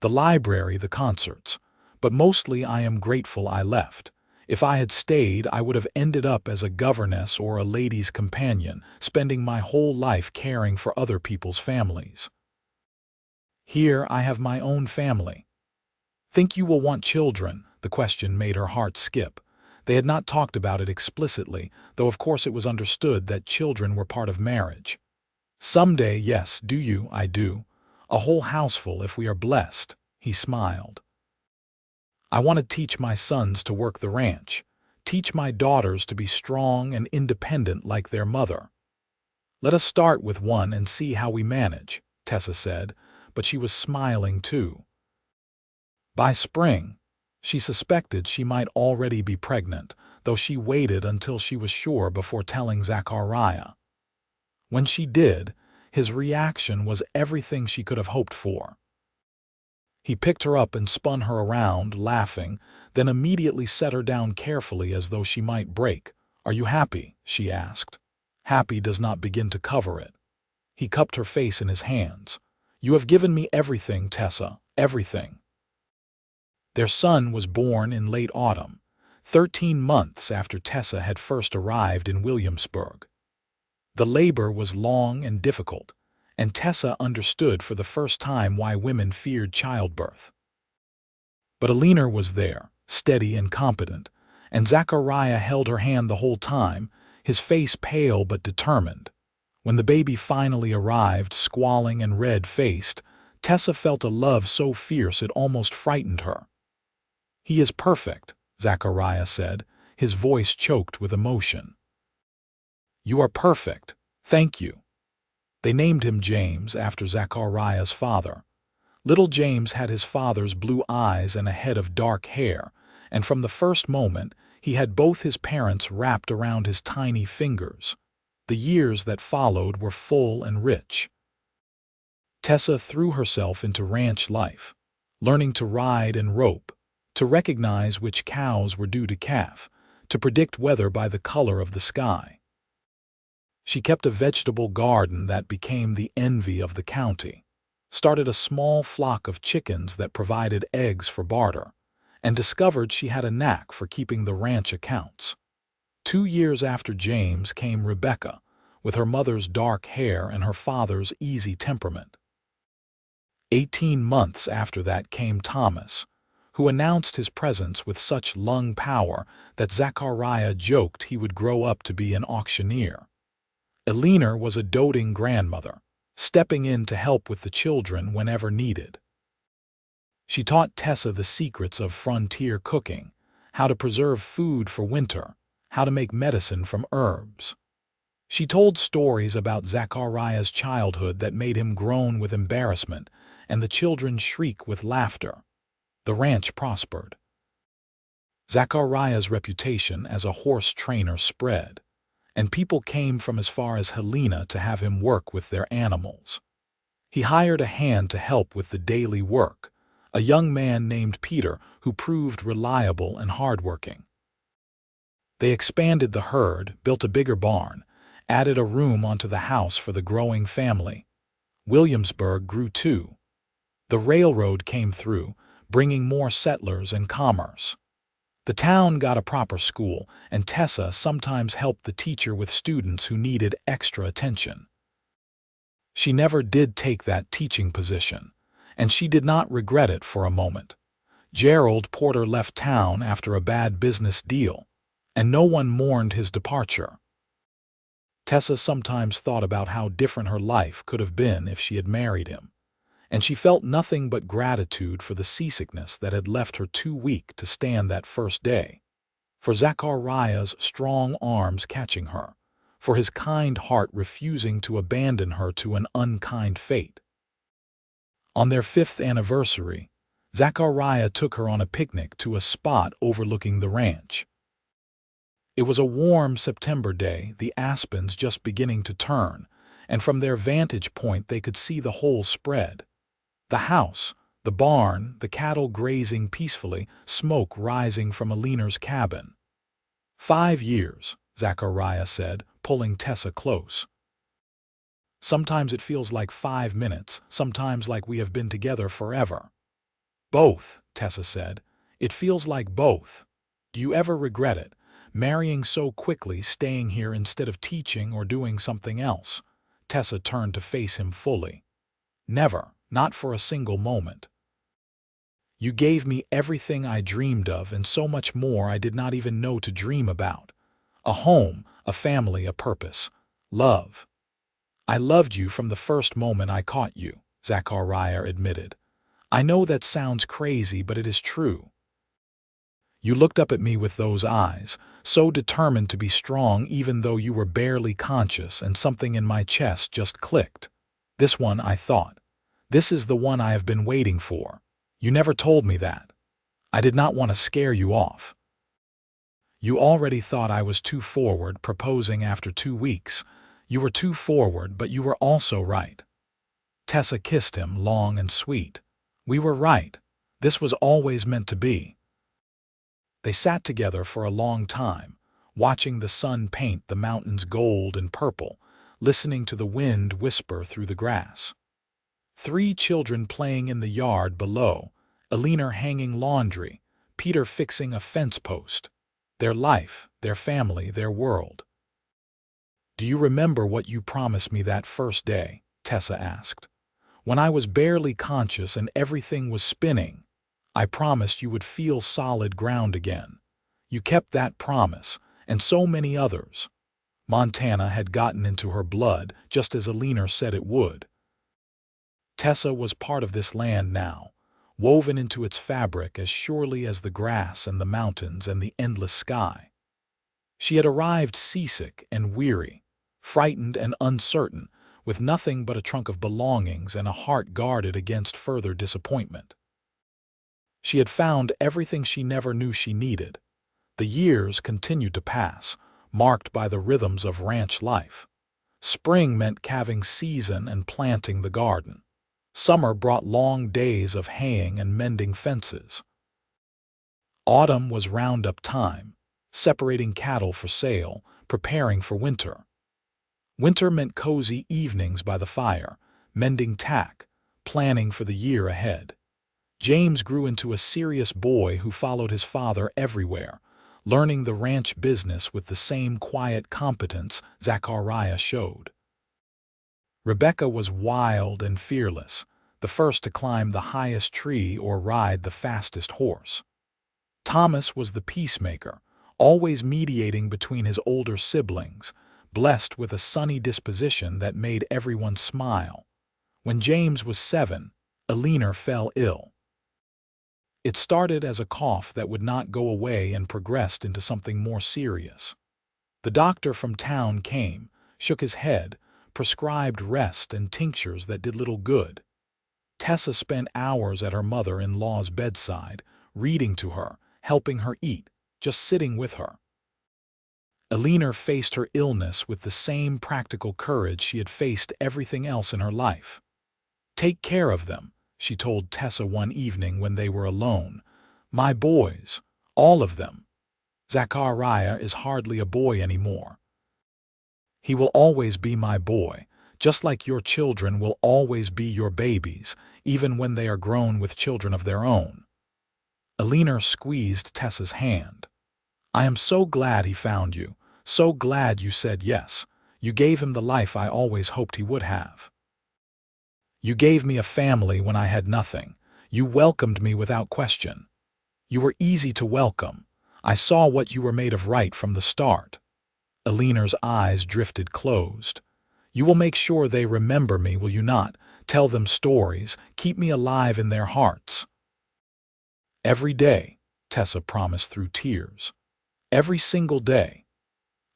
The library, the concerts. But mostly I am grateful I left. If I had stayed, I would have ended up as a governess or a lady's companion, spending my whole life caring for other people's families. Here I have my own family." "Think you will want children?" The question made her heart skip. They had not talked about it explicitly, though of course it was understood that children were part of marriage. "Someday, yes. Do you?" "I do. A whole houseful if we are blessed," he smiled. "I want to teach my sons to work the ranch, teach my daughters to be strong and independent like their mother." "Let us start with one and see how we manage," Tessa said, but she was smiling too. By spring, she suspected she might already be pregnant, though she waited until she was sure before telling Zachariah. When she did, his reaction was everything she could have hoped for. He picked her up and spun her around, laughing, then immediately set her down carefully as though she might break. "Are you happy?" she asked. "Happy does not begin to cover it." He cupped her face in his hands. "You have given me everything, Tessa, everything." Their son was born in late autumn, 13 months after Tessa had first arrived in Williamsburg. The labor was long and difficult, and Tessa understood for the first time why women feared childbirth. But Elena was there, steady and competent, and Zachariah held her hand the whole time, his face pale but determined. When the baby finally arrived, squalling and red-faced, Tessa felt a love so fierce it almost frightened her. "He is perfect," Zachariah said, his voice choked with emotion. "You are perfect. Thank you." They named him James after Zachariah's father. Little James had his father's blue eyes and a head of dark hair, and from the first moment he had both his parents wrapped around his tiny fingers. The years that followed were full and rich. Tessa threw herself into ranch life, learning to ride and rope, to recognize which cows were due to calf, to predict weather by the color of the sky. She kept a vegetable garden that became the envy of the county, started a small flock of chickens that provided eggs for barter, and discovered she had a knack for keeping the ranch accounts. 2 years after James came Rebecca, with her mother's dark hair and her father's easy temperament. 18 months after that came Thomas, who announced his presence with such lung power that Zachariah joked he would grow up to be an auctioneer. Elena was a doting grandmother, stepping in to help with the children whenever needed. She taught Tessa the secrets of frontier cooking, how to preserve food for winter, how to make medicine from herbs. She told stories about Zachariah's childhood that made him groan with embarrassment and the children shriek with laughter. The ranch prospered. Zachariah's reputation as a horse trainer spread, and people came from as far as Helena to have him work with their animals. He hired a hand to help with the daily work, a young man named Peter who proved reliable and hardworking. They expanded the herd, built a bigger barn, added a room onto the house for the growing family. Williamsburg grew too. The railroad came through, bringing more settlers and commerce. The town got a proper school, and Tessa sometimes helped the teacher with students who needed extra attention. She never did take that teaching position, and she did not regret it for a moment. Gerald Porter left town after a bad business deal, and no one mourned his departure. Tessa sometimes thought about how different her life could have been if she had married him, and she felt nothing but gratitude for the seasickness that had left her too weak to stand that first day, for Zachariah's strong arms catching her, for his kind heart refusing to abandon her to an unkind fate. On their 5th anniversary, Zachariah took her on a picnic to a spot overlooking the ranch. It was a warm September day, the aspens just beginning to turn, and from their vantage point they could see the whole spread. The house, the barn, the cattle grazing peacefully, smoke rising from Alina's cabin. 5 years, Zachariah said, pulling Tessa close. Sometimes it feels like 5 minutes, sometimes like we have been together forever. Both, Tessa said. It feels like both. Do you ever regret it? Marrying so quickly, staying here instead of teaching or doing something else? Tessa turned to face him fully. Never, not for a single moment. You gave me everything I dreamed of and so much more I did not even know to dream about. A home, a family, a purpose. Love. I loved you from the first moment I caught you, Zachariah admitted. I know that sounds crazy, but it is true. You looked up at me with those eyes, so determined to be strong even though you were barely conscious, and something in my chest just clicked. This one, I thought. This is the one I have been waiting for. You never told me that. I did not want to scare you off. You already thought I was too forward, proposing after 2 weeks. You were too forward, but you were also right. Tessa kissed him, long and sweet. We were right. This was always meant to be. They sat together for a long time, watching the sun paint the mountains gold and purple, listening to the wind whisper through the grass. 3 children playing in the yard below, Alina hanging laundry, Peter fixing a fence post. Their life, their family, their world. Do you remember what you promised me that first day? Tessa asked. When I was barely conscious and everything was spinning, I promised you would feel solid ground again. You kept that promise, and so many others. Montana had gotten into her blood, just as Alina said it would. Tessa was part of this land now, woven into its fabric as surely as the grass and the mountains and the endless sky. She had arrived seasick and weary, frightened and uncertain, with nothing but a trunk of belongings and a heart guarded against further disappointment. She had found everything she never knew she needed. The years continued to pass, marked by the rhythms of ranch life. Spring meant calving season and planting the garden. Summer brought long days of haying and mending fences. Autumn was roundup time, separating cattle for sale, preparing for winter. Winter meant cozy evenings by the fire, mending tack, planning for the year ahead. James grew into a serious boy who followed his father everywhere, learning the ranch business with the same quiet competence Zachariah showed. Rebecca was wild and fearless, the first to climb the highest tree or ride the fastest horse. Thomas was the peacemaker, always mediating between his older siblings, blessed with a sunny disposition that made everyone smile. When James was 7, Alina fell ill. It started as a cough that would not go away and progressed into something more serious. The doctor from town came, shook his head, prescribed rest and tinctures that did little good. Tessa spent hours at her mother-in-law's bedside, reading to her, helping her eat, just sitting with her. Elinor faced her illness with the same practical courage she had faced everything else in her life. "Take care of them," she told Tessa one evening when they were alone. "My boys, all of them. Zachariah is hardly a boy anymore. He will always be my boy, just like your children will always be your babies, even when they are grown with children of their own." Elinor squeezed Tessa's hand. "I am so glad he found you, so glad you said yes. You gave him the life I always hoped he would have. You gave me a family when I had nothing. You welcomed me without question. You were easy to welcome. I saw what you were made of right from the start." Elinor's eyes drifted closed. "You will make sure they remember me, will you not? Tell them stories, keep me alive in their hearts." "Every day," Tessa promised through tears. "Every single day."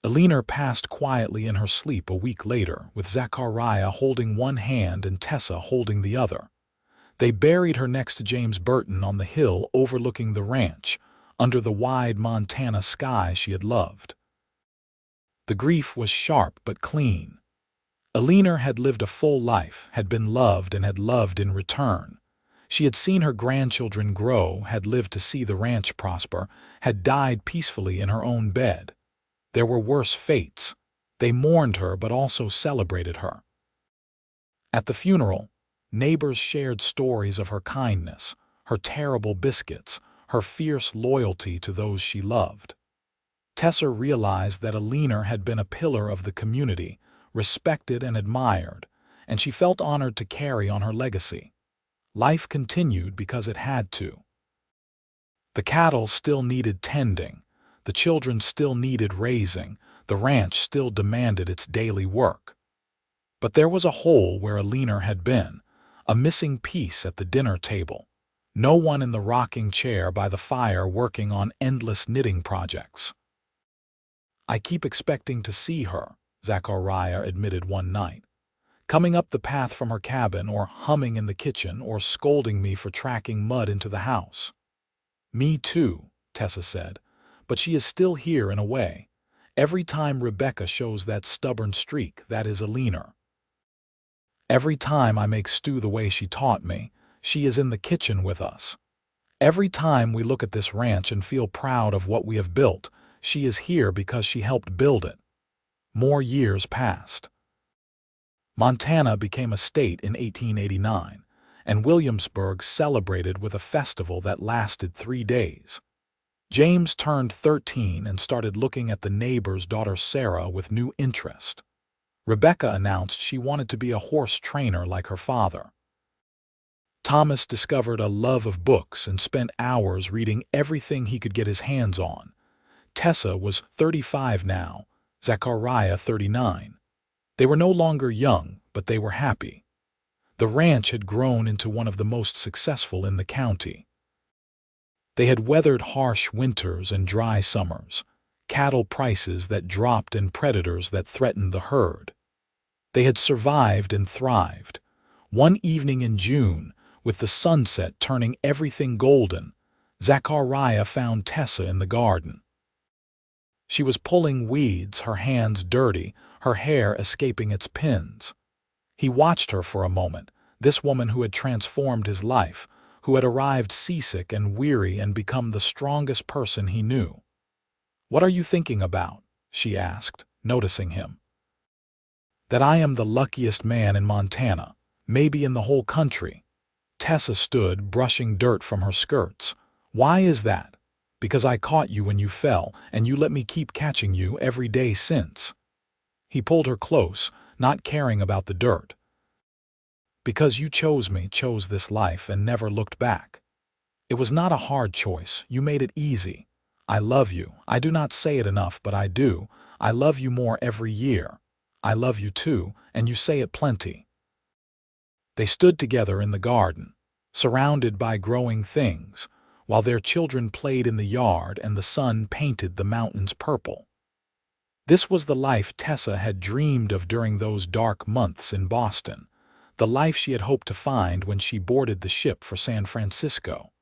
Elinor passed quietly in her sleep a week later, with Zachariah holding one hand and Tessa holding the other. They buried her next to James Burton on the hill overlooking the ranch, under the wide Montana sky she had loved. The grief was sharp but clean. Elinor had lived a full life, had been loved and had loved in return. She had seen her grandchildren grow, had lived to see the ranch prosper, had died peacefully in her own bed. There were worse fates. They mourned her but also celebrated her. At the funeral, neighbors shared stories of her kindness, her terrible biscuits, her fierce loyalty to those she loved. Tessa realized that Elinor had been a pillar of the community, respected and admired, and she felt honored to carry on her legacy. Life continued because it had to. The cattle still needed tending, the children still needed raising, the ranch still demanded its daily work. But there was a hole where Elinor had been, a missing piece at the dinner table. No one in the rocking chair by the fire working on endless knitting projects. "I keep expecting to see her," Zachariah admitted one night, "coming up the path from her cabin or humming in the kitchen or scolding me for tracking mud into the house." "Me too," Tessa said, "but she is still here in a way. Every time Rebecca shows that stubborn streak, that is Elinor. Every time I make stew the way she taught me, she is in the kitchen with us. Every time we look at this ranch and feel proud of what we have built, she is here because she helped build it." More years passed. Montana became a state in 1889, and Williamsburg celebrated with a festival that lasted 3 days. James turned 13 and started looking at the neighbor's daughter Sarah with new interest. Rebecca announced she wanted to be a horse trainer like her father. Thomas discovered a love of books and spent hours reading everything he could get his hands on. Tessa was 35 now, Zachariah 39. They were no longer young, but they were happy. The ranch had grown into one of the most successful in the county. They had weathered harsh winters and dry summers, cattle prices that dropped and predators that threatened the herd. They had survived and thrived. One evening in June, with the sunset turning everything golden, Zachariah found Tessa in the garden. She was pulling weeds, her hands dirty, her hair escaping its pins. He watched her for a moment, this woman who had transformed his life, who had arrived seasick and weary and become the strongest person he knew. "What are you thinking about?" she asked, noticing him. "That I am the luckiest man in Montana, maybe in the whole country." Tessa stood, brushing dirt from her skirts. "Why is that?" "Because I caught you when you fell, and you let me keep catching you every day since." He pulled her close, not caring about the dirt. "Because you chose me, chose this life, and never looked back. It was not a hard choice. You made it easy. I love you. I do not say it enough, but I do. I love you more every year. I love you too, and you say it plenty." They stood together in the garden, surrounded by growing things, while their children played in the yard and the sun painted the mountains purple. This was the life Tessa had dreamed of during those dark months in Boston, the life she had hoped to find when she boarded the ship for San Francisco.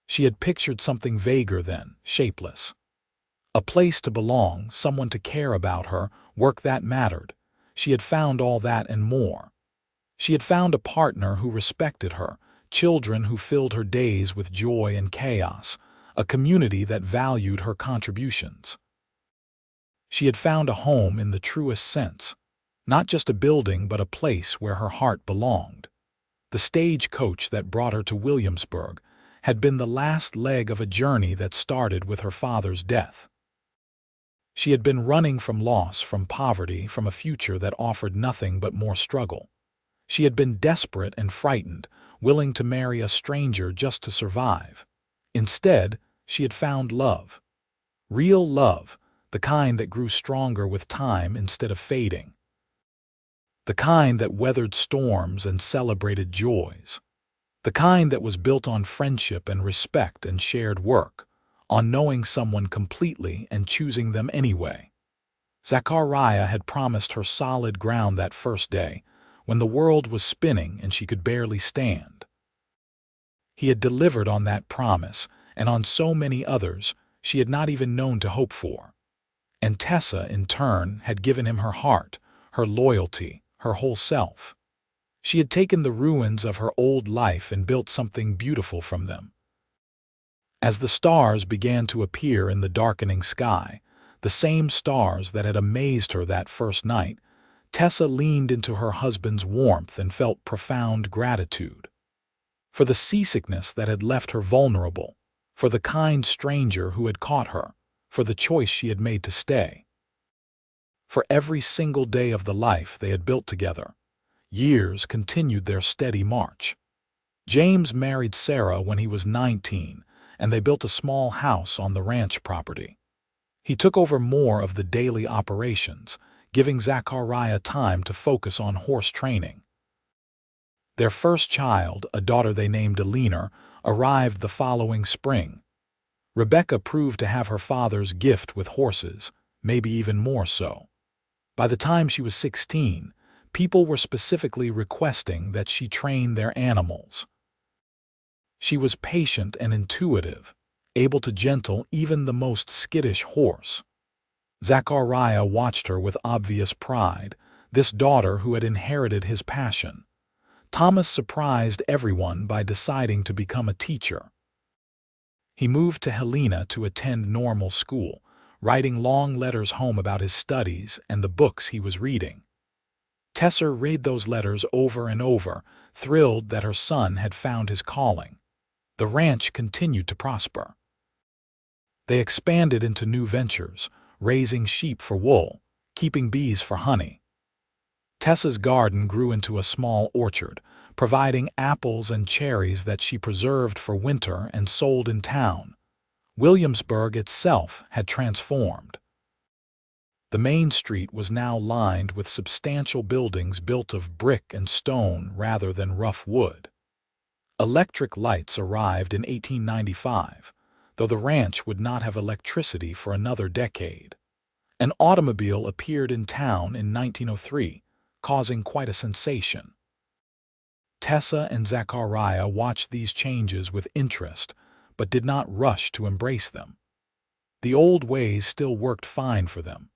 She had pictured something vaguer then, shapeless. A place to belong, someone to care about her, work that mattered. She had found all that and more. She had found a partner who respected her, children who filled her days with joy and chaos, a community that valued her contributions. She had found a home in the truest sense, not just a building but a place where her heart belonged. The stagecoach that brought her to Williamsburg had been the last leg of a journey that started with her father's death. She had been running from loss, from poverty, from a future that offered nothing but more struggle. She had been desperate and frightened, willing to marry a stranger just to survive. Instead, she had found love. Real love, the kind that grew stronger with time instead of fading. The kind that weathered storms and celebrated joys. The kind that was built on friendship and respect and shared work, on knowing someone completely and choosing them anyway. Zachariah had promised her solid ground that first day, when the world was spinning and she could barely stand. He had delivered on that promise, and on so many others she had not even known to hope for. And Tessa, in turn, had given him her heart, her loyalty, her whole self. She had taken the ruins of her old life and built something beautiful from them. As the stars began to appear in the darkening sky, the same stars that had amazed her that first night, Tessa leaned into her husband's warmth and felt profound gratitude. For the seasickness that had left her vulnerable, for the kind stranger who had caught her, for the choice she had made to stay. For every single day of the life they had built together, years continued their steady march. James married Sarah when he was 19, and they built a small house on the ranch property. He took over more of the daily operations, giving Zachariah time to focus on horse training. Their first child, a daughter they named Eleanor, arrived the following spring. Rebecca proved to have her father's gift with horses, maybe even more so. By the time she was 16, people were specifically requesting that she train their animals. She was patient and intuitive, able to gentle even the most skittish horse. Zachariah watched her with obvious pride, this daughter who had inherited his passion. Thomas surprised everyone by deciding to become a teacher. He moved to Helena to attend normal school, writing long letters home about his studies and the books he was reading. Tessa read those letters over and over, thrilled that her son had found his calling. The ranch continued to prosper. They expanded into new ventures, raising sheep for wool, keeping bees for honey. Tessa's garden grew into a small orchard, providing apples and cherries that she preserved for winter and sold in town. Williamsburg itself had transformed. The main street was now lined with substantial buildings built of brick and stone rather than rough wood. Electric lights arrived in 1895, though the ranch would not have electricity for another decade. An automobile appeared in town in 1903, causing quite a sensation. Tessa and Zachariah watched these changes with interest, but did not rush to embrace them. The old ways still worked fine for them.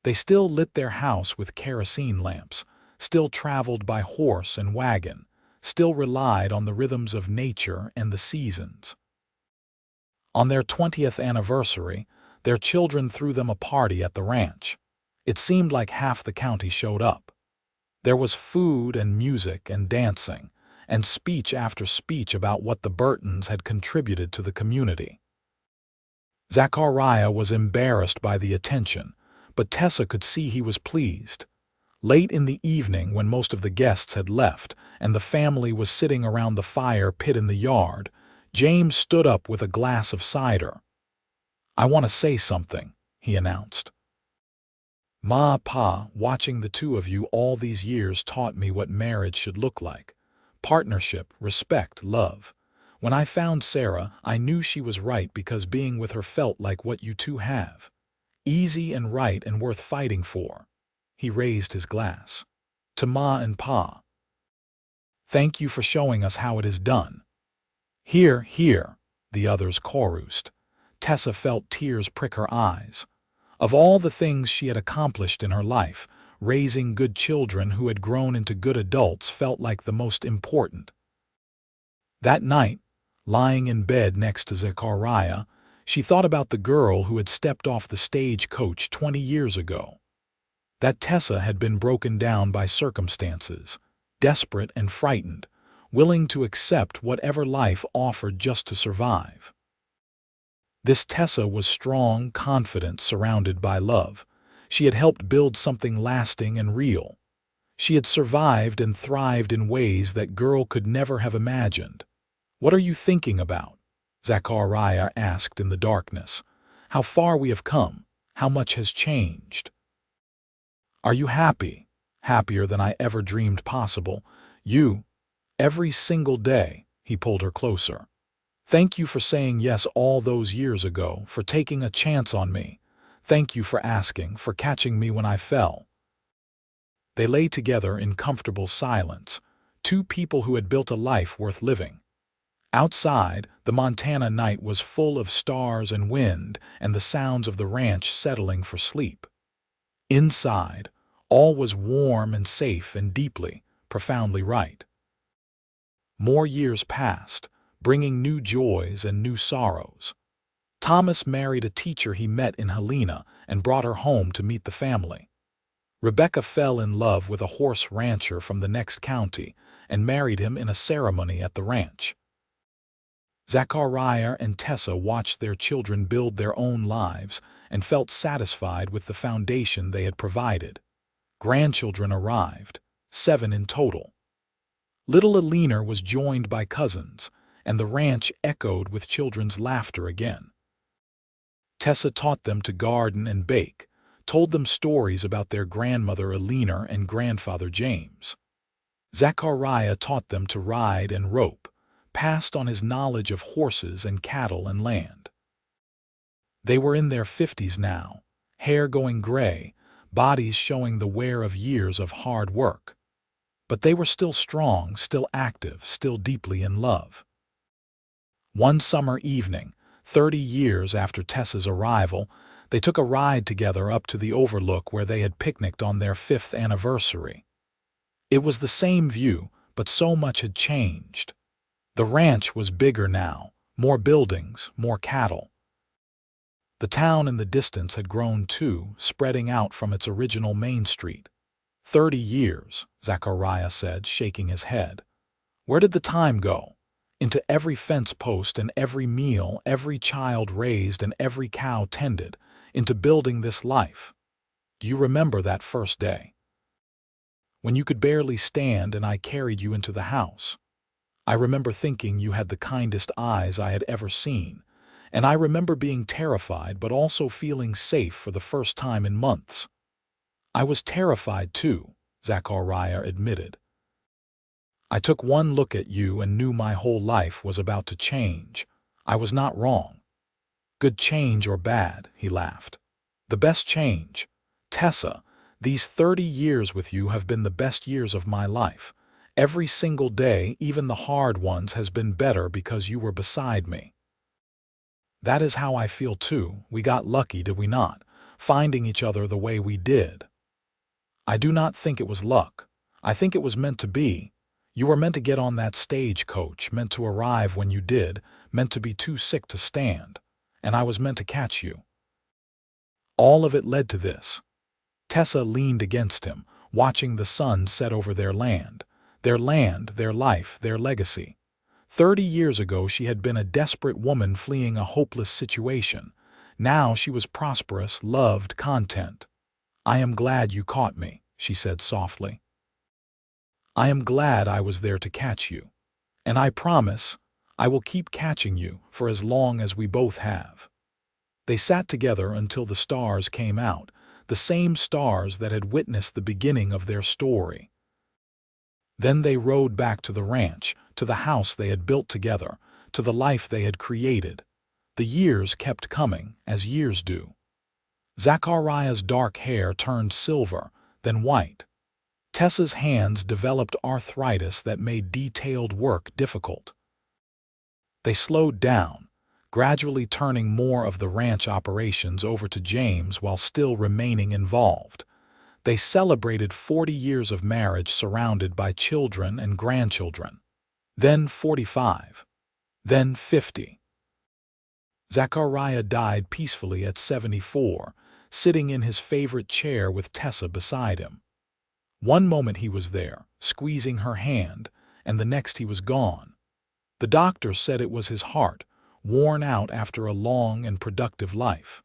They still lit their house with kerosene lamps, still traveled by horse and wagon, still relied on the rhythms of nature and the seasons. On their 20th anniversary, their children threw them a party at the ranch. It seemed like half the county showed up. There was food and music and dancing, and speech after speech about what the Burtons had contributed to the community. Zachariah was embarrassed by the attention, but Tessa could see he was pleased. Late in the evening, when most of the guests had left and the family was sitting around the fire pit in the yard, James stood up with a glass of cider. "I want to say something," he announced. "Ma, Pa, watching the two of you all these years taught me what marriage should look like. Partnership, respect, love. When I found Sarah, I knew she was right because being with her felt like what you two have. Easy and right and worth fighting for." He raised his glass. "To Ma and Pa. Thank you for showing us how it is done." "Here, here," the others chorused. Tessa felt tears prick her eyes. Of all the things she had accomplished in her life, raising good children who had grown into good adults felt like the most important. That night, lying in bed next to Zechariah, she thought about the girl who had stepped off the stagecoach 20 years ago. That Tessa had been broken down by circumstances, desperate and frightened, willing to accept whatever life offered just to survive. This Tessa was strong, confident, surrounded by love. She had helped build something lasting and real. She had survived and thrived in ways that girl could never have imagined. "What are you thinking about?" Zechariah asked in the darkness. "How far we have come, how much has changed." "Are you happy? Happier than I ever dreamed possible. You, every single day," he pulled her closer. "Thank you for saying yes all those years ago, for taking a chance on me. Thank you for asking, for catching me when I fell." They lay together in comfortable silence, two people who had built a life worth living. Outside, the Montana night was full of stars and wind and the sounds of the ranch settling for sleep. Inside, all was warm and safe and deeply, profoundly right. More years passed, bringing new joys and new sorrows. Thomas married a teacher he met in Helena and brought her home to meet the family. Rebecca fell in love with a horse rancher from the next county and married him in a ceremony at the ranch. Zechariah and Tessa watched their children build their own lives and felt satisfied with the foundation they had provided. Grandchildren arrived, 7 in total. Little Alina was joined by cousins, and the ranch echoed with children's laughter again. Tessa taught them to garden and bake, told them stories about their grandmother Alina and grandfather James. Zechariah taught them to ride and rope, passed on his knowledge of horses and cattle and land. They were in their 50s now, hair going gray, bodies showing the wear of years of hard work. But they were still strong, still active, still deeply in love. One summer evening, 30 years after Tessa's arrival, they took a ride together up to the overlook where they had picnicked on their 5th anniversary. It was the same view, but so much had changed. The ranch was bigger now, more buildings, more cattle. The town in the distance had grown too, spreading out from its original main street. 30 years, Zechariah said, shaking his head. Where did the time go? Into every fence post and every meal, every child raised and every cow tended, into building this life. Do you remember that first day? When you could barely stand and I carried you into the house. I remember thinking you had the kindest eyes I had ever seen, and I remember being terrified but also feeling safe for the first time in months. I was terrified too, Zechariah admitted. I took one look at you and knew my whole life was about to change. I was not wrong. Good change or bad, he laughed. The best change. Tessa, these 30 years with you have been the best years of my life. Every single day, even the hard ones, has been better because you were beside me. That is how I feel too. We got lucky, did we not, finding each other the way we did? I do not think it was luck. I think it was meant to be. You were meant to get on that stagecoach, meant to arrive when you did, meant to be too sick to stand, and I was meant to catch you. All of it led to this. Tessa leaned against him, watching the sun set over their land, their life, their legacy. 30 years ago she had been a desperate woman fleeing a hopeless situation. Now she was prosperous, loved, content. I am glad you caught me, she said softly. I am glad I was there to catch you. And I promise I will keep catching you for as long as we both have. They sat together until the stars came out, the same stars that had witnessed the beginning of their story. Then they rode back to the ranch, to the house they had built together, to the life they had created. The years kept coming, as years do. Zechariah's dark hair turned silver, then white. Tessa's hands developed arthritis that made detailed work difficult. They slowed down, gradually turning more of the ranch operations over to James while still remaining involved. They celebrated 40 years of marriage surrounded by children and grandchildren. Then 45. Then 50. Zachariah died peacefully at 74, sitting in his favorite chair with Tessa beside him. One moment he was there, squeezing her hand, and the next he was gone. The doctor said it was his heart, worn out after a long and productive life.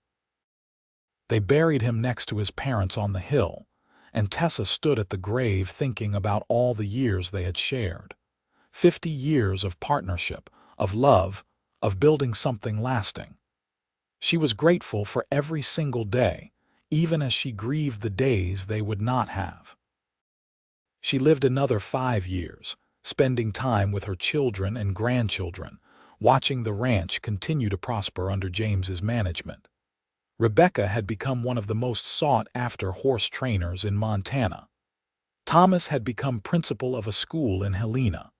They buried him next to his parents on the hill, and Tessa stood at the grave thinking about all the years they had shared. 50 years of partnership, of love, of building something lasting. She was grateful for every single day, even as she grieved the days they would not have. She lived another 5 years, spending time with her children and grandchildren, watching the ranch continue to prosper under James's management. Rebecca had become one of the most sought-after horse trainers in Montana. Thomas had become principal of a school in Helena.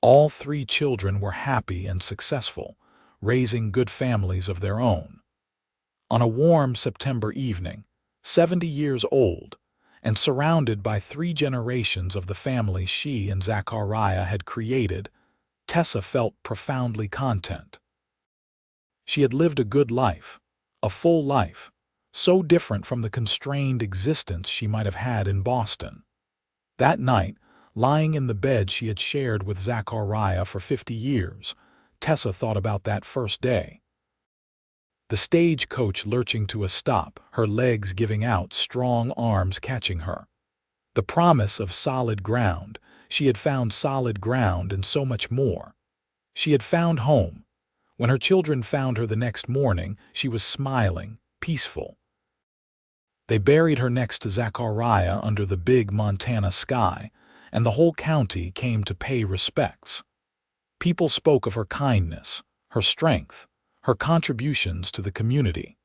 All 3 children were happy and successful, raising good families of their own. On a warm September evening, 70 years old, and surrounded by 3 generations of the family she and Zachariah had created, Tessa felt profoundly content. She had lived a good life, a full life, so different from the constrained existence she might have had in Boston. That night, lying in the bed she had shared with Zachariah for 50 years, Tessa thought about that first day. The stagecoach lurching to a stop, her legs giving out, strong arms catching her. The promise of solid ground. She had found solid ground and so much more. She had found home. When her children found her the next morning, she was smiling, peaceful. They buried her next to Zachariah under the big Montana sky, and the whole county came to pay respects. People spoke of her kindness, her strength, her contributions to the community.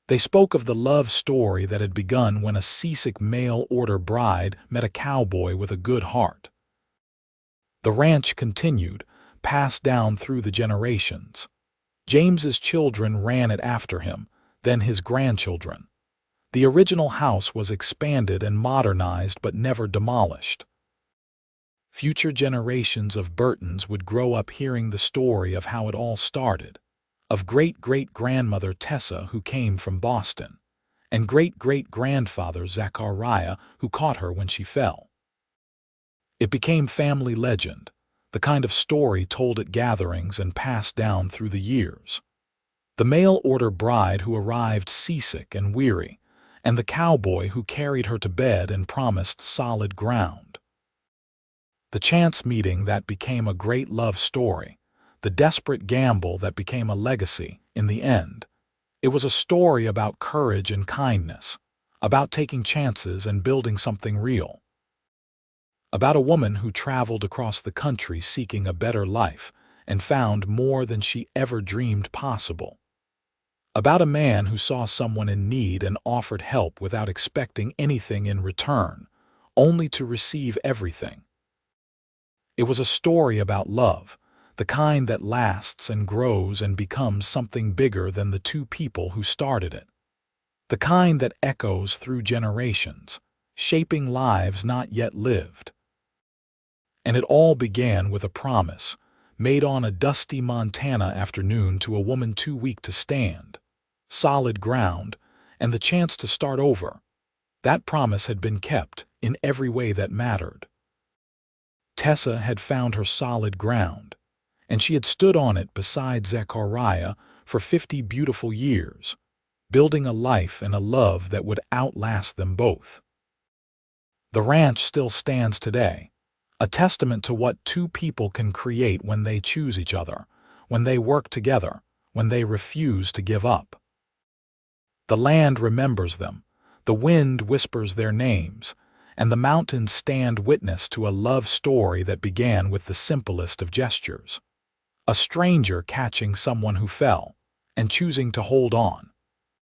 They spoke of the love story that had begun when a Seasick mail-order bride met a cowboy with a good heart. The ranch continued, passed down through the generations. James's children ran it after him, then his grandchildren. The original house was expanded and modernized but never demolished. Future generations of Burtons would grow up hearing the story of how it all started, of great-great-grandmother Tessa who came from Boston, and great-great-grandfather Zachariah who caught her when she fell. It became family legend, the kind of story told at gatherings and passed down through the years. The mail-order bride who arrived seasick and weary, and the cowboy who carried her to bed and promised solid ground. The chance meeting that became a great love story, the desperate gamble that became a legacy in the end. It was a story about courage and kindness, about taking chances and building something real. About a woman who traveled across the country seeking a better life and found more than she ever dreamed possible. About a man who saw someone in need and offered help without expecting anything in return, only to receive everything. It was a story about love, the kind that lasts and grows and becomes something bigger than the 2 people who started it. The kind that echoes through generations, shaping lives not yet lived. And it all began with a promise, made on a dusty Montana afternoon to a woman too weak to stand. Solid ground, and the chance to start over. That promise had been kept in every way that mattered. Tessa had found her solid ground, and she had stood on it beside Zachariah for 50 beautiful years, building a life and a love that would outlast them both. The ranch still stands today, a testament to what 2 people can create when they choose each other, when they work together, when they refuse to give up. The land remembers them, the wind whispers their names, and the mountains stand witness to a love story that began with the simplest of gestures. A stranger catching someone who fell and choosing to hold on.